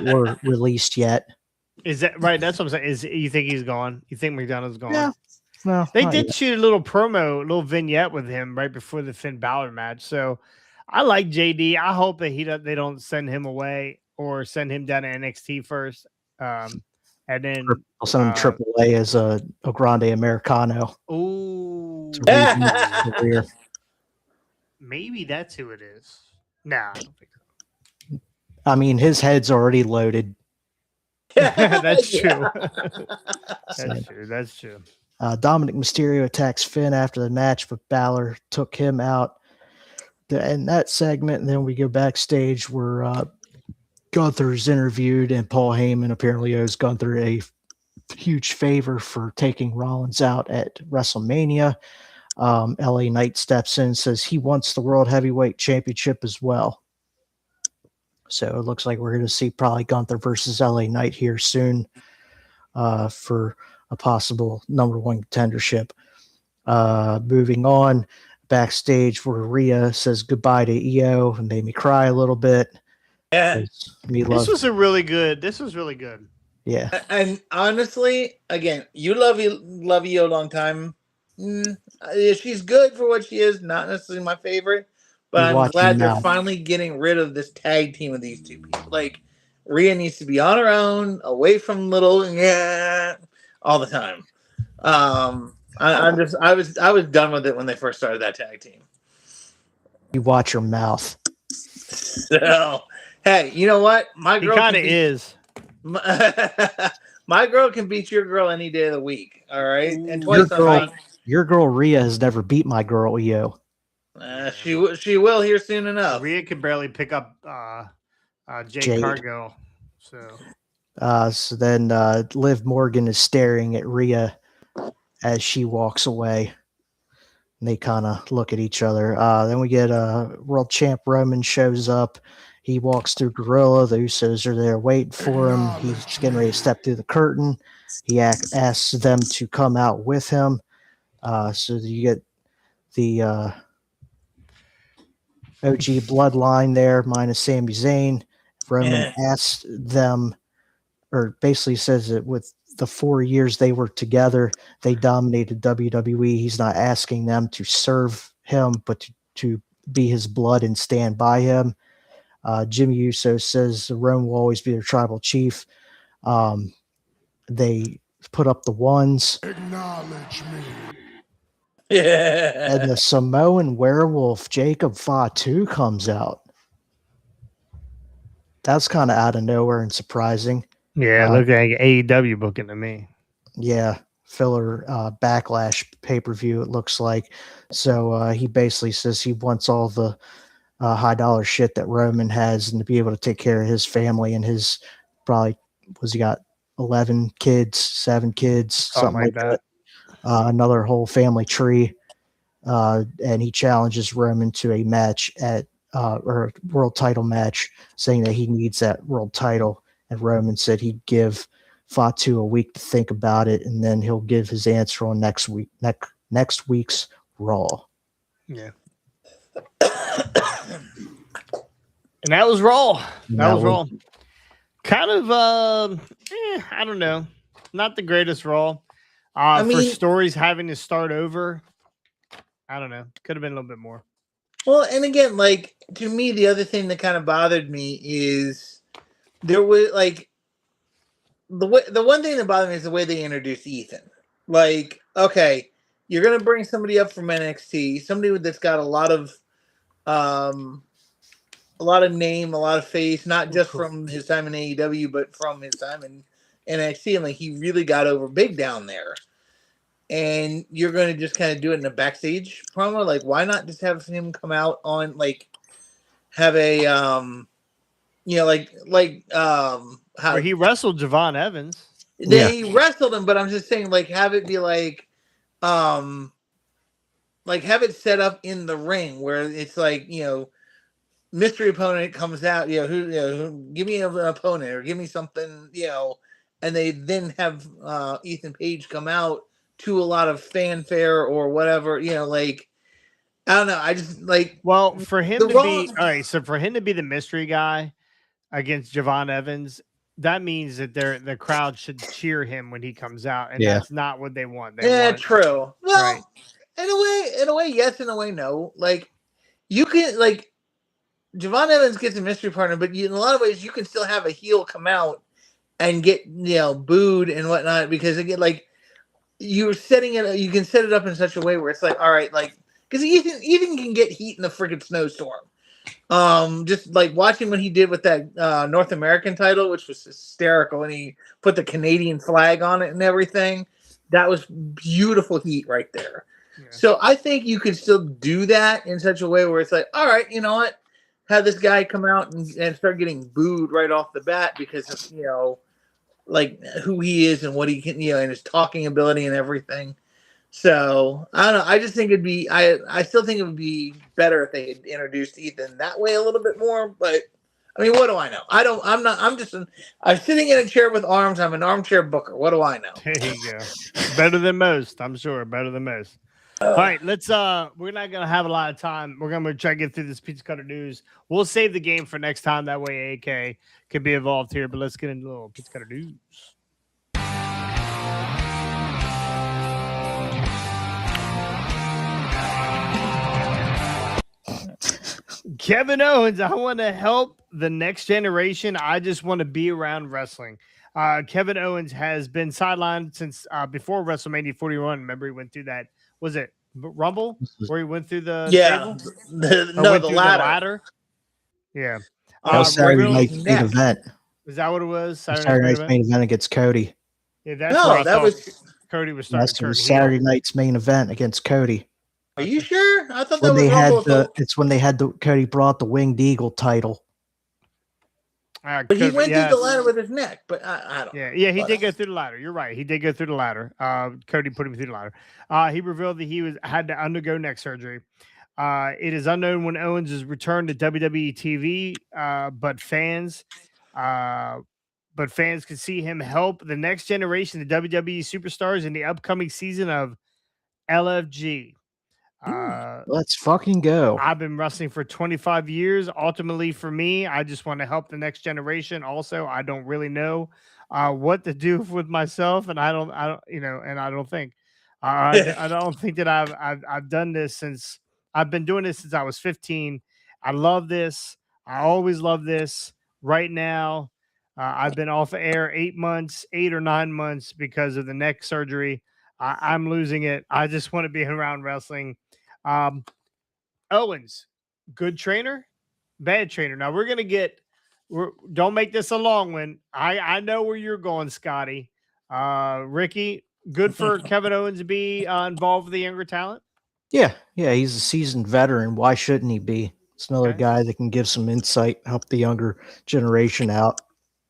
or released yet. Is that right? That's what I'm saying. Is you think he's gone? You think McDonough's gone? Yeah. No, They not did yet. shoot a little promo, a little vignette with him right before the Finn Balor match. So I like JD. I hope that they don't send him away or send him down to NXT first. And then I'll send him AAA as a Grande Americano. ooh, To redeem his career. maybe that's who it is. Nah, I don't think so. I mean, his head's already loaded. That's true. Yeah. That's true. That's true. Dominic Mysterio attacks Finn after the match, but Balor took him out. In that segment, and then we go backstage where Gunther's interviewed, and Paul Heyman apparently owes Gunther a huge favor for taking Rollins out at WrestleMania. LA Knight steps in and says he wants the World Heavyweight Championship as well. So it looks like we're going to see probably Gunther versus LA Knight here soon for a possible number one contendership. Moving on, backstage where Rhea says goodbye to EO and made me cry a little bit. Yeah. This was really good. Yeah. And honestly, again, you love you a long time. She's good for what she is. Not necessarily my favorite, but You I'm watch your glad they're mouth. finally getting rid of this tag team of these two people. Like Rhea needs to be on her own, away from little all the time. I was done with it when they first started that tag team. You watch your mouth. So hey, you know what? My He girl kind of can is. my girl can beat your girl any day of the week. All right, and Your twice a girl, night. your girl Rhea has never beat my girl Io. She will here soon enough. Rhea could barely pick up Jade Jade. Cargill. So So then Liv Morgan is staring at Rhea as she walks away. And they kind of look at each other. Then we get world champ Roman shows up. He walks through Gorilla. The Usos are there waiting for him. He's getting ready to step through the curtain. He asks them to come out with him. So you get the OG bloodline there, minus Sami Zayn. Roman asks them, or basically says that with the 4 years they were together, they dominated WWE. He's not asking them to serve him, but to be his blood and stand by him. Jimmy Uso says Roman will always be their tribal chief. They put up the ones. Acknowledge me. And the Samoan werewolf Jacob Fatu comes out. That's kind of out of nowhere and surprising. yeah, look like AEW booking to me. Yeah, filler Backlash pay-per-view, it looks like. So he basically says he wants all the high dollar shit that Roman has and to be able to take care of his family and his probably, he got 11 kids, 7 kids, something like that. Another whole family tree. And he challenges Roman to a match or a world title match, saying that he needs that world title. And Roman said he'd give Fatu a week to think about it, and then he'll give his answer on next week's Raw. Yeah. And that was Raw. That was Raw. Kind of, I don't know. Not the greatest Raw. For stories having to start over, I don't know. Could have been a little bit more. Well, and again, like, to me, the other thing that kind of bothered me is there was, like, the one thing that bothered me is the way they introduced Ethan. Like, okay, you're going to bring somebody up from NXT, somebody that's got a lot of name, a lot of face, not just from his time in AEW, but from his time in NXT. And, like, he really got over big down there. And you're going to just kind of do it in a backstage promo. Like, why not just have him come out on, like, have a, how he wrestled Javon Evans. They wrestled him, but I'm just saying, like, have it be like have it set up in the ring where it's like, mystery opponent comes out, who give me an opponent or give me something, and they then have Ethan Page come out to a lot of fanfare or whatever, like, I don't know. I just like, well, for him to be all right. So for him to be the mystery guy against Javon Evans, that means that the crowd should cheer him when he comes out, and that's not what they want. True. Well, in a way, yes. In a way, no. Like, you can, like, Javon Evans gets a mystery partner, but in a lot of ways, you can still have a heel come out and get booed and whatnot, because again, like, you're setting it. You can set it up in such a way where it's like, all right, like, because Ethan can get heat in the freaking snowstorm. Just like watching what he did with that North American title, which was hysterical, and he put the Canadian flag on it and everything. That was beautiful heat right there. Yeah. So I think you could still do that in such a way where it's like, all right, you know what? Have this guy come out and start getting booed right off the bat because of, like, who he is and what he can, and his talking ability and everything. So I don't know. I just think it'd be. I still think it would be better if they had introduced Ethan that way a little bit more. But I mean, what do I know? I'm not. I'm sitting in a chair with arms. I'm an armchair booker. What do I know? There you go. Better than most. I'm sure. Better than most. All right, let's we're not gonna have a lot of time. We're gonna try to get through this pizza cutter news. We'll save the game for next time. That way AK can be involved here. But let's get into a little pizza cutter news. Kevin Owens, I want to help the next generation. I just want to be around wrestling. Kevin Owens has been sidelined since before WrestleMania 41. Remember, he went through that. Was it Rumble where he went through the table? The ladder. Yeah. That was Saturday night's main event. Is that what it was? Saturday night's main event against Cody. Yeah, that's Cody was starting to turn heel. Saturday night's main event against Cody. Are you sure? I thought when that was Rumble. It's when they had Cody brought the Winged Eagle title. But he went through the ladder with his neck. But I don't. Yeah, he did go through the ladder. You're right. He did go through the ladder. Cody put him through the ladder. He revealed that he had to undergo neck surgery. It is unknown when Owens is returned to WWE TV, but fans can see him help the next generation of WWE superstars in the upcoming season of LFG. Let's fucking go. I've been wrestling for 25 years. Ultimately, for me, I just want to help the next generation. Also, I don't really know what to do with myself, and I don't think I don't think that I've done this since I've been doing this since I was 15. I love this. I always love this. Right now, I've been off air 8 or 9 months because of the neck surgery. I'm losing it. I just want to be around wrestling. Owens, good trainer, bad trainer. Now don't make this a long one. I know where you're going, Scotty. Ricky, good for Kevin Owens to be involved with the younger talent. Yeah, he's a seasoned veteran. Why shouldn't he be? It's another guy that can give some insight, help the younger generation out.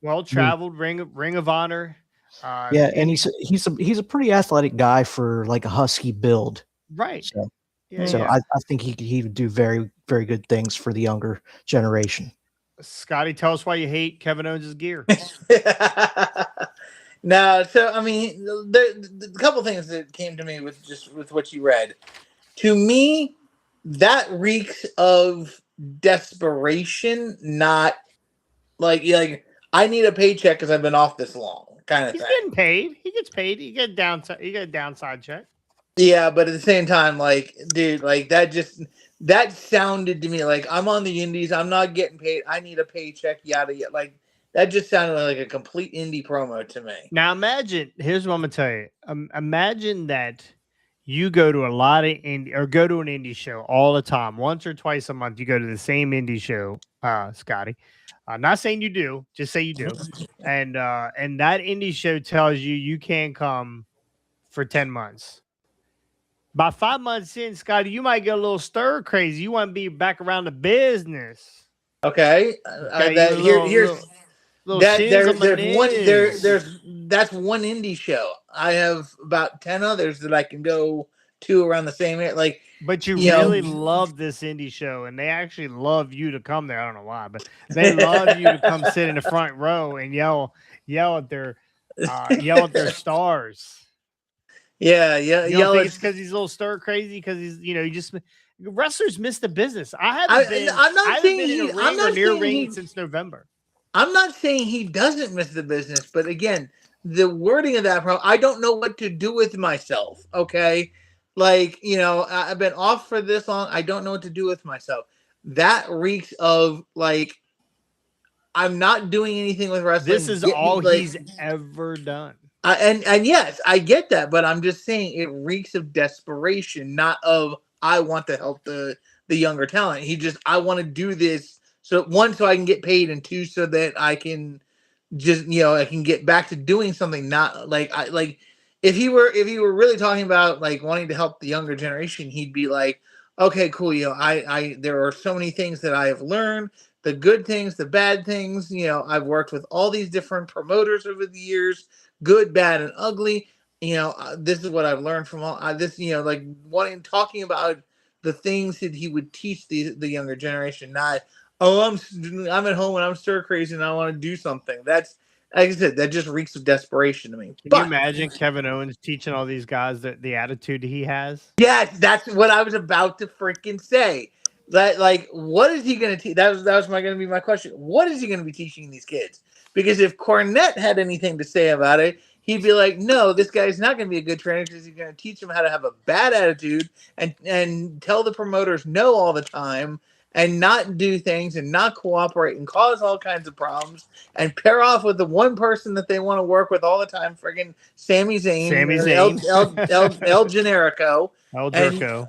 Well traveled, Ring of Honor. And he's a pretty athletic guy for like a husky build, right? So I think he would do very, very good things for the younger generation. Scotty, tell us why you hate Kevin Owens' gear. No, so I mean, the couple things that came to me with what you read. To me, that reeks of desperation, not like I need a paycheck because I've been off this long. Kind of He's thing. Getting paid. He gets paid. You get a downside check. Yeah, but at the same time, dude, that sounded to me like I'm on the indies. I'm not getting paid. I need a paycheck. Yada yada. Like that just sounded like a complete indie promo to me. Now imagine. Here's what I'm gonna tell you. Imagine that you go to a lot of go to an indie show all the time, once or twice a month. You go to the same indie show, Scotty. I'm not saying you do, just say you do. And that indie show tells you can't come for 10 months. By 5 months in, Scotty, you might get a little stir crazy. You want to be back around the business. Okay. That's one indie show. I have about 10 others that I can go to around the same area. But you really love this indie show, and they actually love you to come there. I don't know why, but they love you to come sit in the front row and yell at their stars. Yeah. You don't think it's because he's a little stir crazy? Because he's, wrestlers miss the business. I haven't been in a ring or near ring since November. I'm not saying he doesn't miss the business, but again, the wording of that I don't know what to do with myself. Okay. I've been off for this long. I don't know what to do with myself. That reeks of I'm not doing anything with wrestling. This is all he's ever done. And yes, I get that, but I'm just saying it reeks of desperation, not of I want to help the younger talent. I want to do this so I can get paid, and two, so that I can just I can get back to doing something. Not if he were really talking about wanting to help the younger generation, he'd be like, okay, cool. I there are so many things that I have learned. The good things, the bad things. I've worked with all these different promoters over the years. Good, bad, and ugly. This is what I've learned from all this. Talking about the things that he would teach the younger generation. Not, I'm at home and I'm stir crazy and I want to do something. That's like I said, that just reeks of desperation to me. Can you imagine Kevin Owens teaching all these guys the attitude he has? Yeah, that's what I was about to freaking say. That, like, what is he going to teach? That was going to be my question. What is he going to be teaching these kids? Because if Cornette had anything to say about it, he'd be like, "No, this guy's not going to be a good trainer because he's going to teach them how to have a bad attitude and tell the promoters no all the time and not do things and not cooperate and cause all kinds of problems and pair off with the one person that they want to work with all the time, friggin' Sami Zayn, El Generico, El Jerko.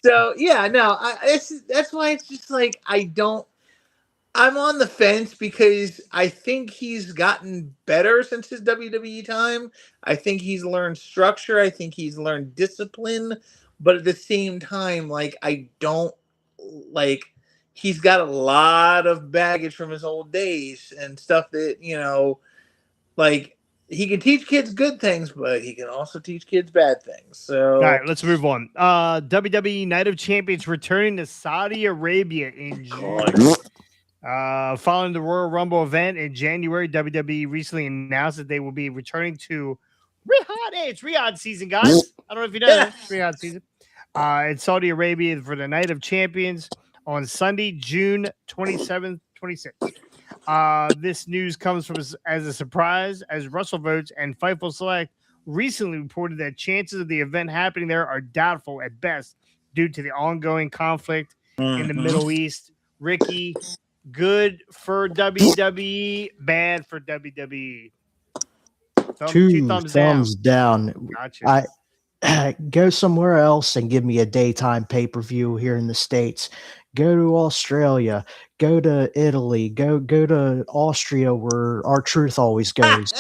So yeah, no, that's why it's just like I'm on the fence because I think he's gotten better since his WWE time. I think he's learned structure. I think he's learned discipline. But at the same time, like, I don't like, he's got a lot of baggage from his old days and stuff that, you know, like, he can teach kids good things, but he can also teach kids bad things. So, all right, let's move on. WWE Night of Champions returning to Saudi Arabia in June. Following the Royal Rumble event in January, WWE recently announced that they will be returning to Riyadh. Hey, it's Riyadh season, guys. I don't know if you know that. It's Riyadh season. In Saudi Arabia for the Night of Champions on Sunday, June 27th, 26th. This news comes from as a surprise as WrestleVotes and Fightful Select recently reported that chances of the event happening there are doubtful at best due to the ongoing conflict in the Middle East. Ricky, good for WWE, bad for WWE. Two thumbs down. Gotcha. Go somewhere else and give me a daytime pay-per-view here in the States. Go to Australia. Go to Italy. Go to Austria where R-Truth always goes.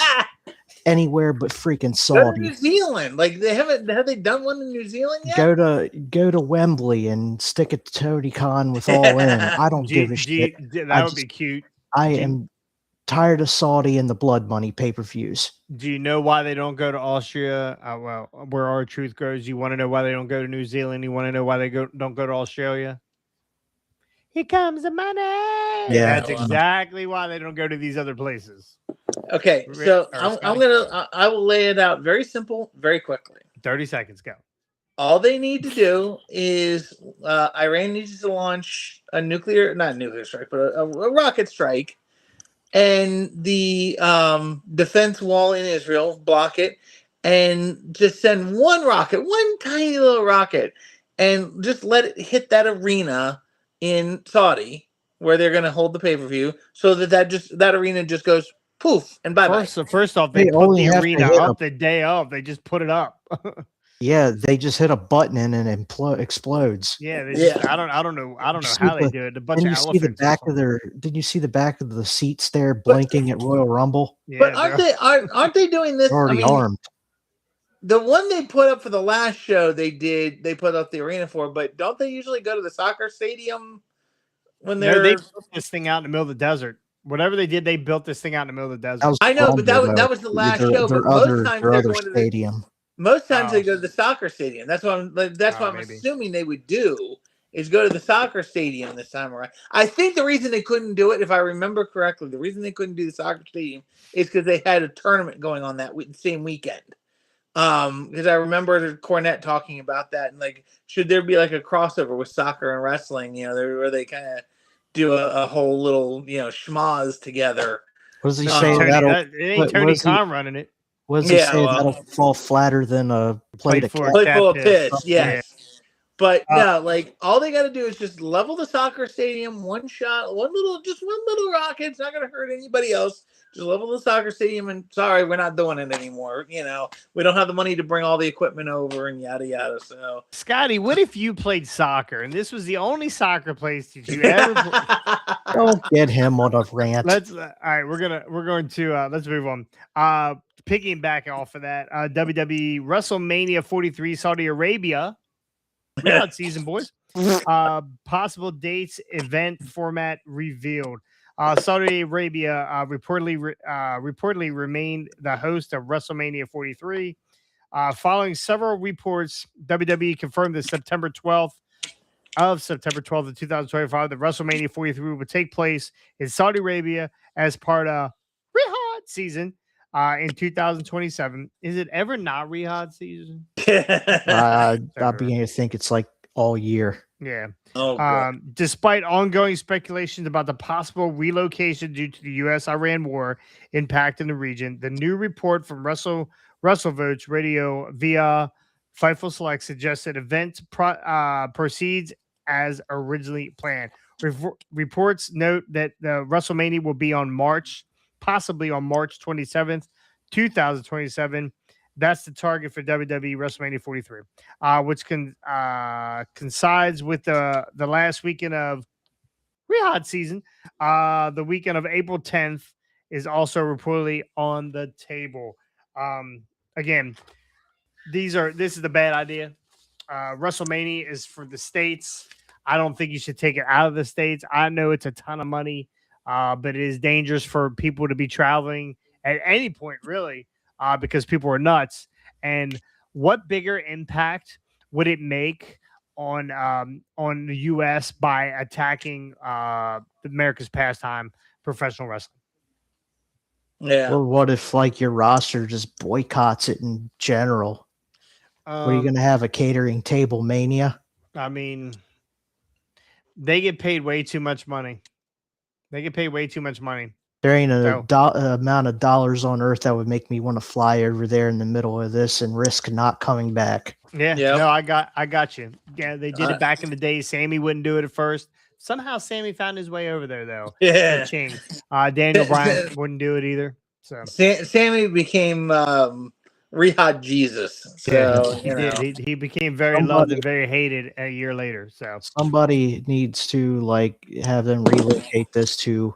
Anywhere but freaking Saudi. Go to New Zealand. Like, have they done one in New Zealand yet? Go to Wembley and stick it to Tony Khan with All In. I don't give a shit. That would be cute. I am tired of Saudi and the blood money pay-per-views. Do you know why they don't go to Austria? Well, where R-Truth goes. You want to know why they don't go to New Zealand? You want to know why they don't go to Australia? Here comes the money. Yeah, that's exactly why they don't go to these other places. Okay, so I will lay it out very simple, very quickly. 30 seconds, go. All they need to do is Iran needs to launch not nuclear strike, but a rocket strike, and the defense wall in Israel block it, and just send one rocket, one tiny little rocket, and just let it hit that arena in Saudi where they're going to hold the pay-per-view, so that arena just goes poof and bye-bye. First off, they put the arena up the day of. They just put it up. Yeah, they just hit a button and it explodes. Yeah, I don't know how they do it. A bunch of elephants. Did you see the back of the seats there blinking at Royal Rumble? Yeah, but aren't they doing this? They're already armed. The one they put up for the last show, they put up the arena for, but don't they usually go to the soccer stadium when they built this thing out in the middle of the desert? Whatever they did, they built this thing out in the middle of the desert. I know, but that was the last show. But most times they're going to stadium. Most times they go to the soccer stadium. That's what I'm assuming they would do is go to the soccer stadium this time around. I think the reason they couldn't do it, if I remember correctly, the reason they couldn't do the soccer stadium is because they had a tournament going on that same weekend. Because I remember Cornette talking about that, and like, should there be like a crossover with soccer and wrestling? You know, where they kind of do a whole little schmaz together. What does he say? It ain't Tony Khan running it. What does he say? That'll fall flatter than a plate full of piss. Yes. But no, like, all they got to do is just level the soccer stadium, one little rocket. It's not going to hurt anybody else. Just level the soccer stadium, and sorry, we're not doing it anymore. You know, we don't have the money to bring all the equipment over and yada yada. So, Scotty, what if you played soccer and this was the only soccer place that you ever played? Don't get him on a rant. All right, we're going to let's move on. Piggyback off of that, WWE WrestleMania 43 Saudi Arabia. Riyadh season, boys. Possible dates, event format revealed. Saudi Arabia reportedly remained the host of WrestleMania 43. Following several reports, WWE confirmed that September 12th of September 12th of 2025, the WrestleMania 43 will take place in Saudi Arabia as part of Riyadh season in 2027. Is it ever not Riyadh season? I'm beginning to think it's like all year. Yeah. Oh, despite ongoing speculations about the possible relocation due to the U.S.-Iran war impact in the region, the new report from WrestleVotes Radio via Fightful Select suggests that event proceeds as originally planned. Reports note that the WrestleMania will be on possibly on March 27th, 2027. That's the target for WWE WrestleMania 43, which coincides with the last weekend of Riyadh season. The weekend of April 10th is also reportedly on the table. Again, this is the bad idea. WrestleMania is for the States. I don't think you should take it out of the States. I know it's a ton of money, but it is dangerous for people to be traveling at any point, really, because people are nuts. And what bigger impact would it make on the U.S. by attacking America's pastime, professional wrestling? yeah. Or what if like your roster just boycotts it in general? Are you going to have a catering table mania? I mean, they get paid way too much money. There ain't an amount of dollars on earth that would make me want to fly over there in the middle of this and risk not coming back. Yeah. Yep. No, I got you. Yeah, they did it back in the day. Sammy wouldn't do it at first. Somehow Sammy found his way over there, though. Yeah. Daniel Bryan wouldn't do it either. So Sammy became Riyadh Jesus. So he did. He became very loved and very hated a year later. So somebody needs to like have them relocate this to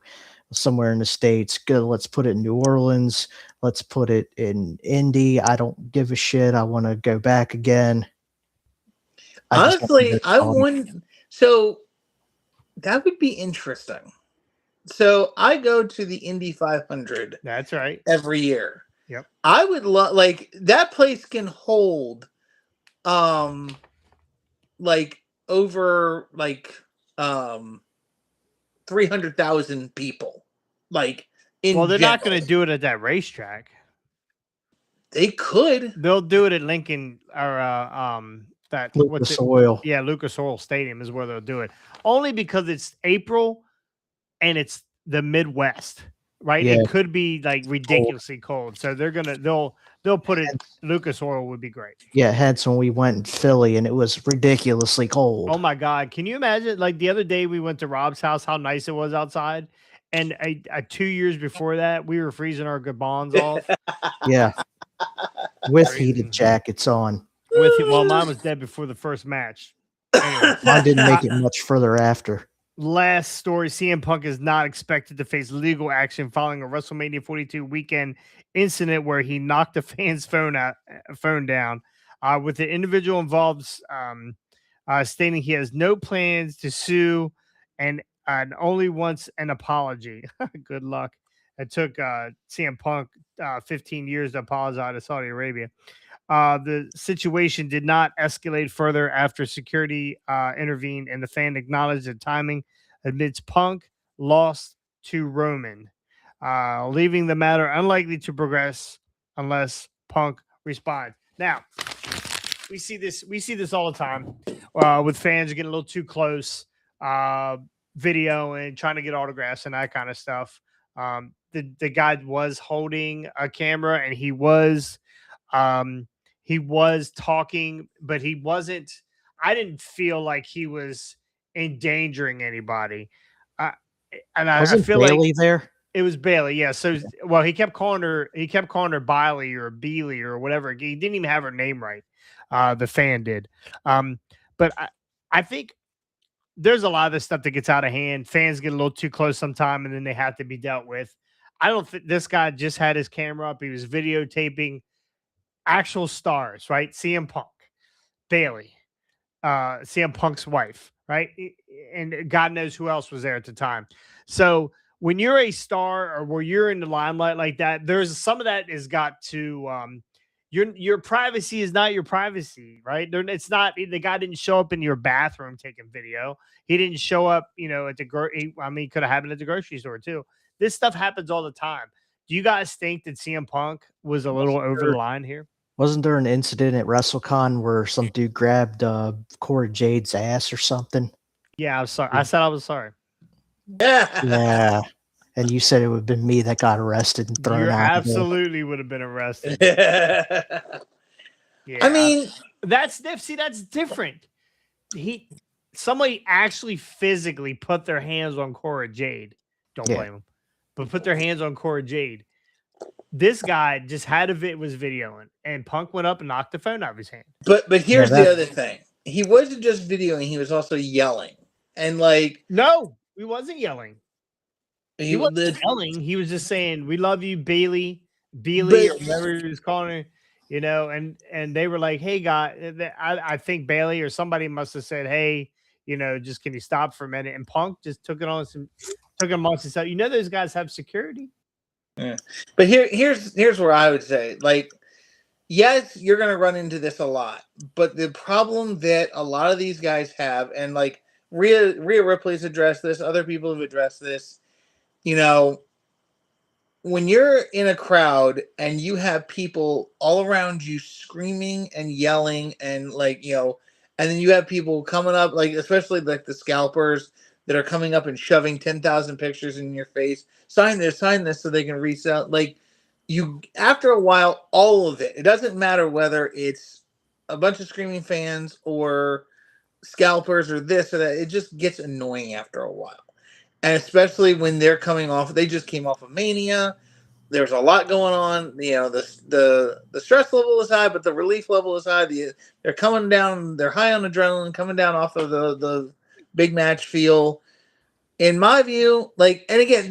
somewhere in the States. Good. Let's put it in New Orleans. Let's put it in Indy. I don't give a shit. I want to go back again. Honestly, I wouldn't. So that would be interesting. So I go to the Indy 500. That's right. Every year. Yep. I would love that place can hold over 300,000 people. They're not going to do it at that racetrack. They could. They'll do it at Lincoln or Lucas Oil. Yeah, Lucas Oil Stadium is where they'll do it. Only because it's April and it's the Midwest, right? Yeah. It could be like ridiculously cold. So they'll put it. Lucas Oil would be great. Yeah, hence when we went in Philly and it was ridiculously cold. Oh my God. Can you imagine? Like the other day we went to Rob's house, how nice it was outside. And 2 years before that, we were freezing our gabons off. Yeah. With heated jackets on. Mine was dead before the first match. Anyway. Mine didn't make it much further after. Last story, CM Punk is not expected to face legal action following a WrestleMania 42 weekend incident where he knocked a fan's phone down. With the individual involved stating he has no plans to sue and only wants an apology. Good luck. It took CM Punk 15 years to apologize to Saudi Arabia. The situation did not escalate further after security intervened and the fan acknowledged the timing amidst Punk lost to Roman, leaving the matter unlikely to progress unless Punk responds. Now, we see this all the time with fans getting a little too close, video and trying to get autographs and that kind of stuff. The guy was holding a camera and he was talking, but he wasn't. I didn't feel like he was endangering anybody. I feel Bailey like there. It was Bailey, yeah. So, he kept calling her Biley or Beely or whatever. He didn't even have her name right. The fan did. But I think there's a lot of this stuff that gets out of hand. Fans get a little too close sometime, and then they have to be dealt with. I don't think this guy just had his camera up. He was videotaping actual stars, right? CM Punk, Bailey, CM Punk's wife, right? And God knows who else was there at the time. So when you're a star or where you're in the limelight like that, there's some of that has got to, your privacy is not your privacy, right? It's not. The guy didn't show up in your bathroom taking video. He didn't show up, at the could have happened at the grocery store too. This stuff happens all the time. Do you guys think that CM Punk was a little over the line here? Wasn't there an incident at WrestleCon where some dude grabbed Cora Jade's ass or something? Yeah, I was sorry. I said I was sorry. Yeah. And you said it would have been me that got arrested and thrown out. Absolutely would have been arrested. Yeah. I mean, that's different. Somebody actually physically put their hands on Cora Jade. Don't blame them. But put their hands on Cora Jade. This guy just was videoing, and Punk went up and knocked the phone out of his hand. But here's the other thing. He wasn't just videoing, he was also yelling. And no, he wasn't yelling. He wasn't yelling. He was just saying, "We love you, Bailey," or whatever he was calling her, and they were like, "Hey, guy," I think Bailey or somebody must have said, "Hey, just can you stop for a minute?" And Punk just took it amongst himself. Those guys have security. Yeah. But here's where I would say, yes, you're going to run into this a lot, but the problem that a lot of these guys have, and Rhea Ripley's addressed this, other people have addressed this, when you're in a crowd and you have people all around you screaming and yelling and and then you have people coming up, especially the scalpers that are coming up and shoving 10,000 pictures in your face. Sign this so they can resell. After a while, all of it doesn't matter whether it's a bunch of screaming fans or scalpers or this or that. It just gets annoying after a while. And especially when they just came off of Mania. There's a lot going on. The stress level is high, but the relief level is high. They're coming down. They're high on adrenaline, coming down off of the big match feel. In my view, and again,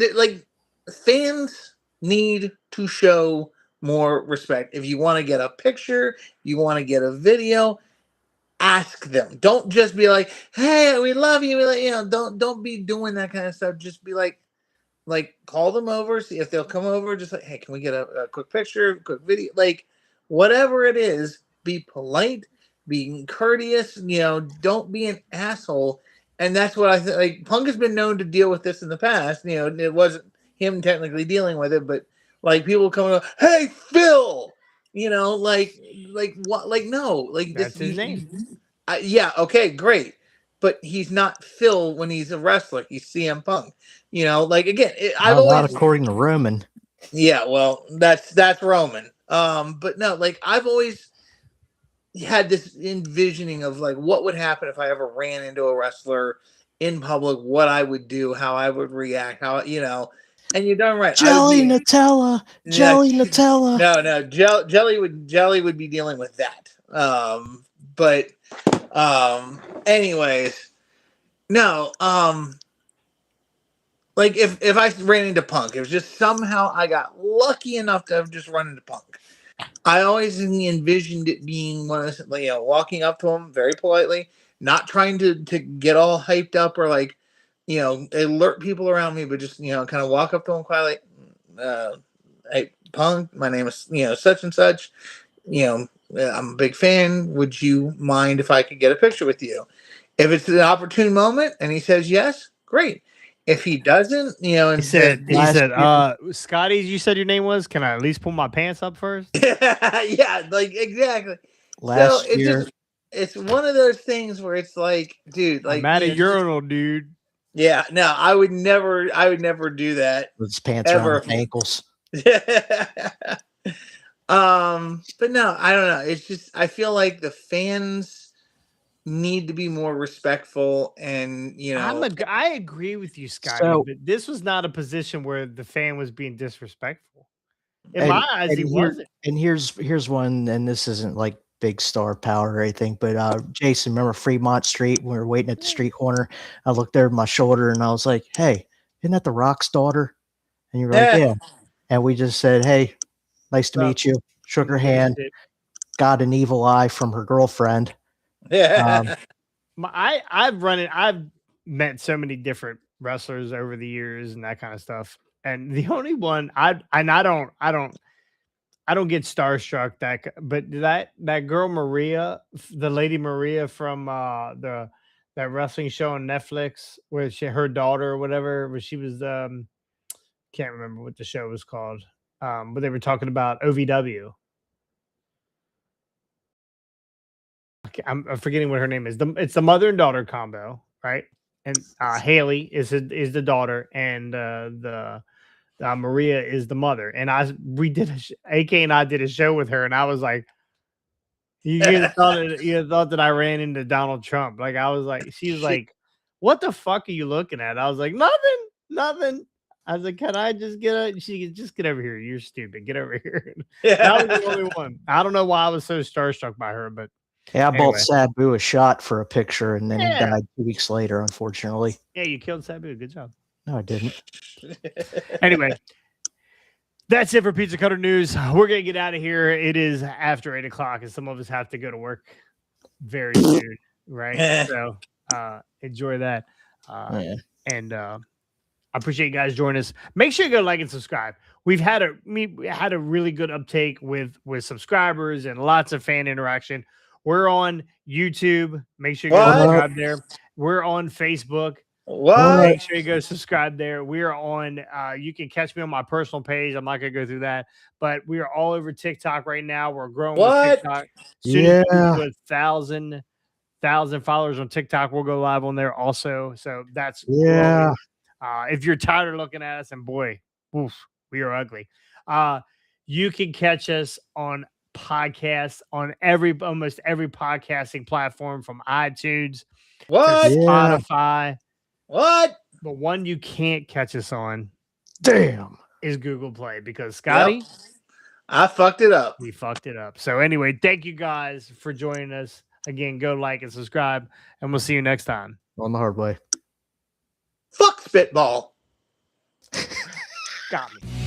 fans need to show more respect. If you want to get a picture, you want to get a video, ask them. Don't just be like, "Hey, we love you." Don't be doing that kind of stuff. Just be like call them over, see if they'll come over. Just "Hey, can we get a quick picture, quick video?" Whatever it is, be polite, be courteous. Don't be an asshole. And that's what I think. Punk has been known to deal with this in the past. It wasn't him technically dealing with it, but people coming up, "Hey, Phil," what? No, that's his name. Yeah, okay, great, but he's not Phil when he's a wrestler. He's CM Punk. Again, I've always, not according to Roman. Yeah, well, that's Roman. But no, I've always had this envisioning of what would happen if I ever ran into a wrestler in public, what I would do, how I would react, and you're done right. Nutella. No, Jelly would be dealing with that. Anyways, no, if I ran into Punk, it was just somehow I got lucky enough to have just run into Punk. I always envisioned it being one of walking up to him very politely, not trying to get all hyped up or alert people around me, but just kind of walk up to him quietly. "Hey, Punk, my name is such and such. I'm a big fan. Would you mind if I could get a picture with you?" If it's an opportune moment and he says yes, great. If he doesn't, he said, "Scotty, you said your name was. Can I at least pull my pants up first?" Yeah, exactly. Last year, it's one of those things where it's dude, I'm at a urinal, dude. Yeah, no, I would never do that. With his pants around his ankles. But no, I don't know. It's just I feel like the fans need to be more respectful, and I agree with you, Scotty, but this was not a position where the fan was being disrespectful. In my eyes, he wasn't. And here's one, and this isn't big star power or anything, but Jason, remember Fremont Street when we were waiting at the street corner? I looked over my shoulder and I was like, "Hey, isn't that the Rock's daughter?" And you were like, "Yeah." And we just said, "Hey, nice to meet you." Shook her hand, got an evil eye from her girlfriend. Yeah. I've met so many different wrestlers over the years and that kind of stuff. And the only one I don't I don't get starstruck but that girl Maria, the lady Maria from that wrestling show on Netflix where her daughter or whatever, where she was can't remember what the show was called. But they were talking about OVW. I'm forgetting what her name is. It's the mother and daughter combo, right? And Haley is the daughter, and the Maria is the mother. And we did AK and I did a show with her, and I was like, you thought that I ran into Donald Trump. Like I was like, she was like, what the fuck are you looking at? I was like, nothing. I was like, can I just just get over here? You're stupid. Get over here. That was the only one. I don't know why I was so starstruck by her, but yeah, I bought Sabu a shot for a picture, and then he died 2 weeks later, unfortunately. Yeah, you killed Sabu. Good job. No, I didn't. Anyway, that's it for Pizza Cutter News. We're going to get out of here. It is after 8 o'clock, and some of us have to go to work very soon, right? So enjoy that. And I appreciate you guys joining us. Make sure you go like and subscribe. We had a really good uptake with subscribers and lots of fan interaction. We're on YouTube. Make sure you go subscribe there. We're on Facebook. Make sure you go subscribe there. We are on. You can catch me on my personal page. I'm not gonna go through that, but we are all over TikTok right now. We're growing with TikTok. Soon as we do 1,000 followers on TikTok, we'll go live on there also. So that's growing. If you're tired of looking at us, and boy, oof, we are ugly. You can catch us on podcasts on almost every podcasting platform, from iTunes to Spotify. What? But one you can't catch us on, is Google Play, because Scotty, I fucked it up. We fucked it up. So anyway, thank you guys for joining us. Again, go like and subscribe, and we'll see you next time on the hard way. Fuck Spitball. Got me.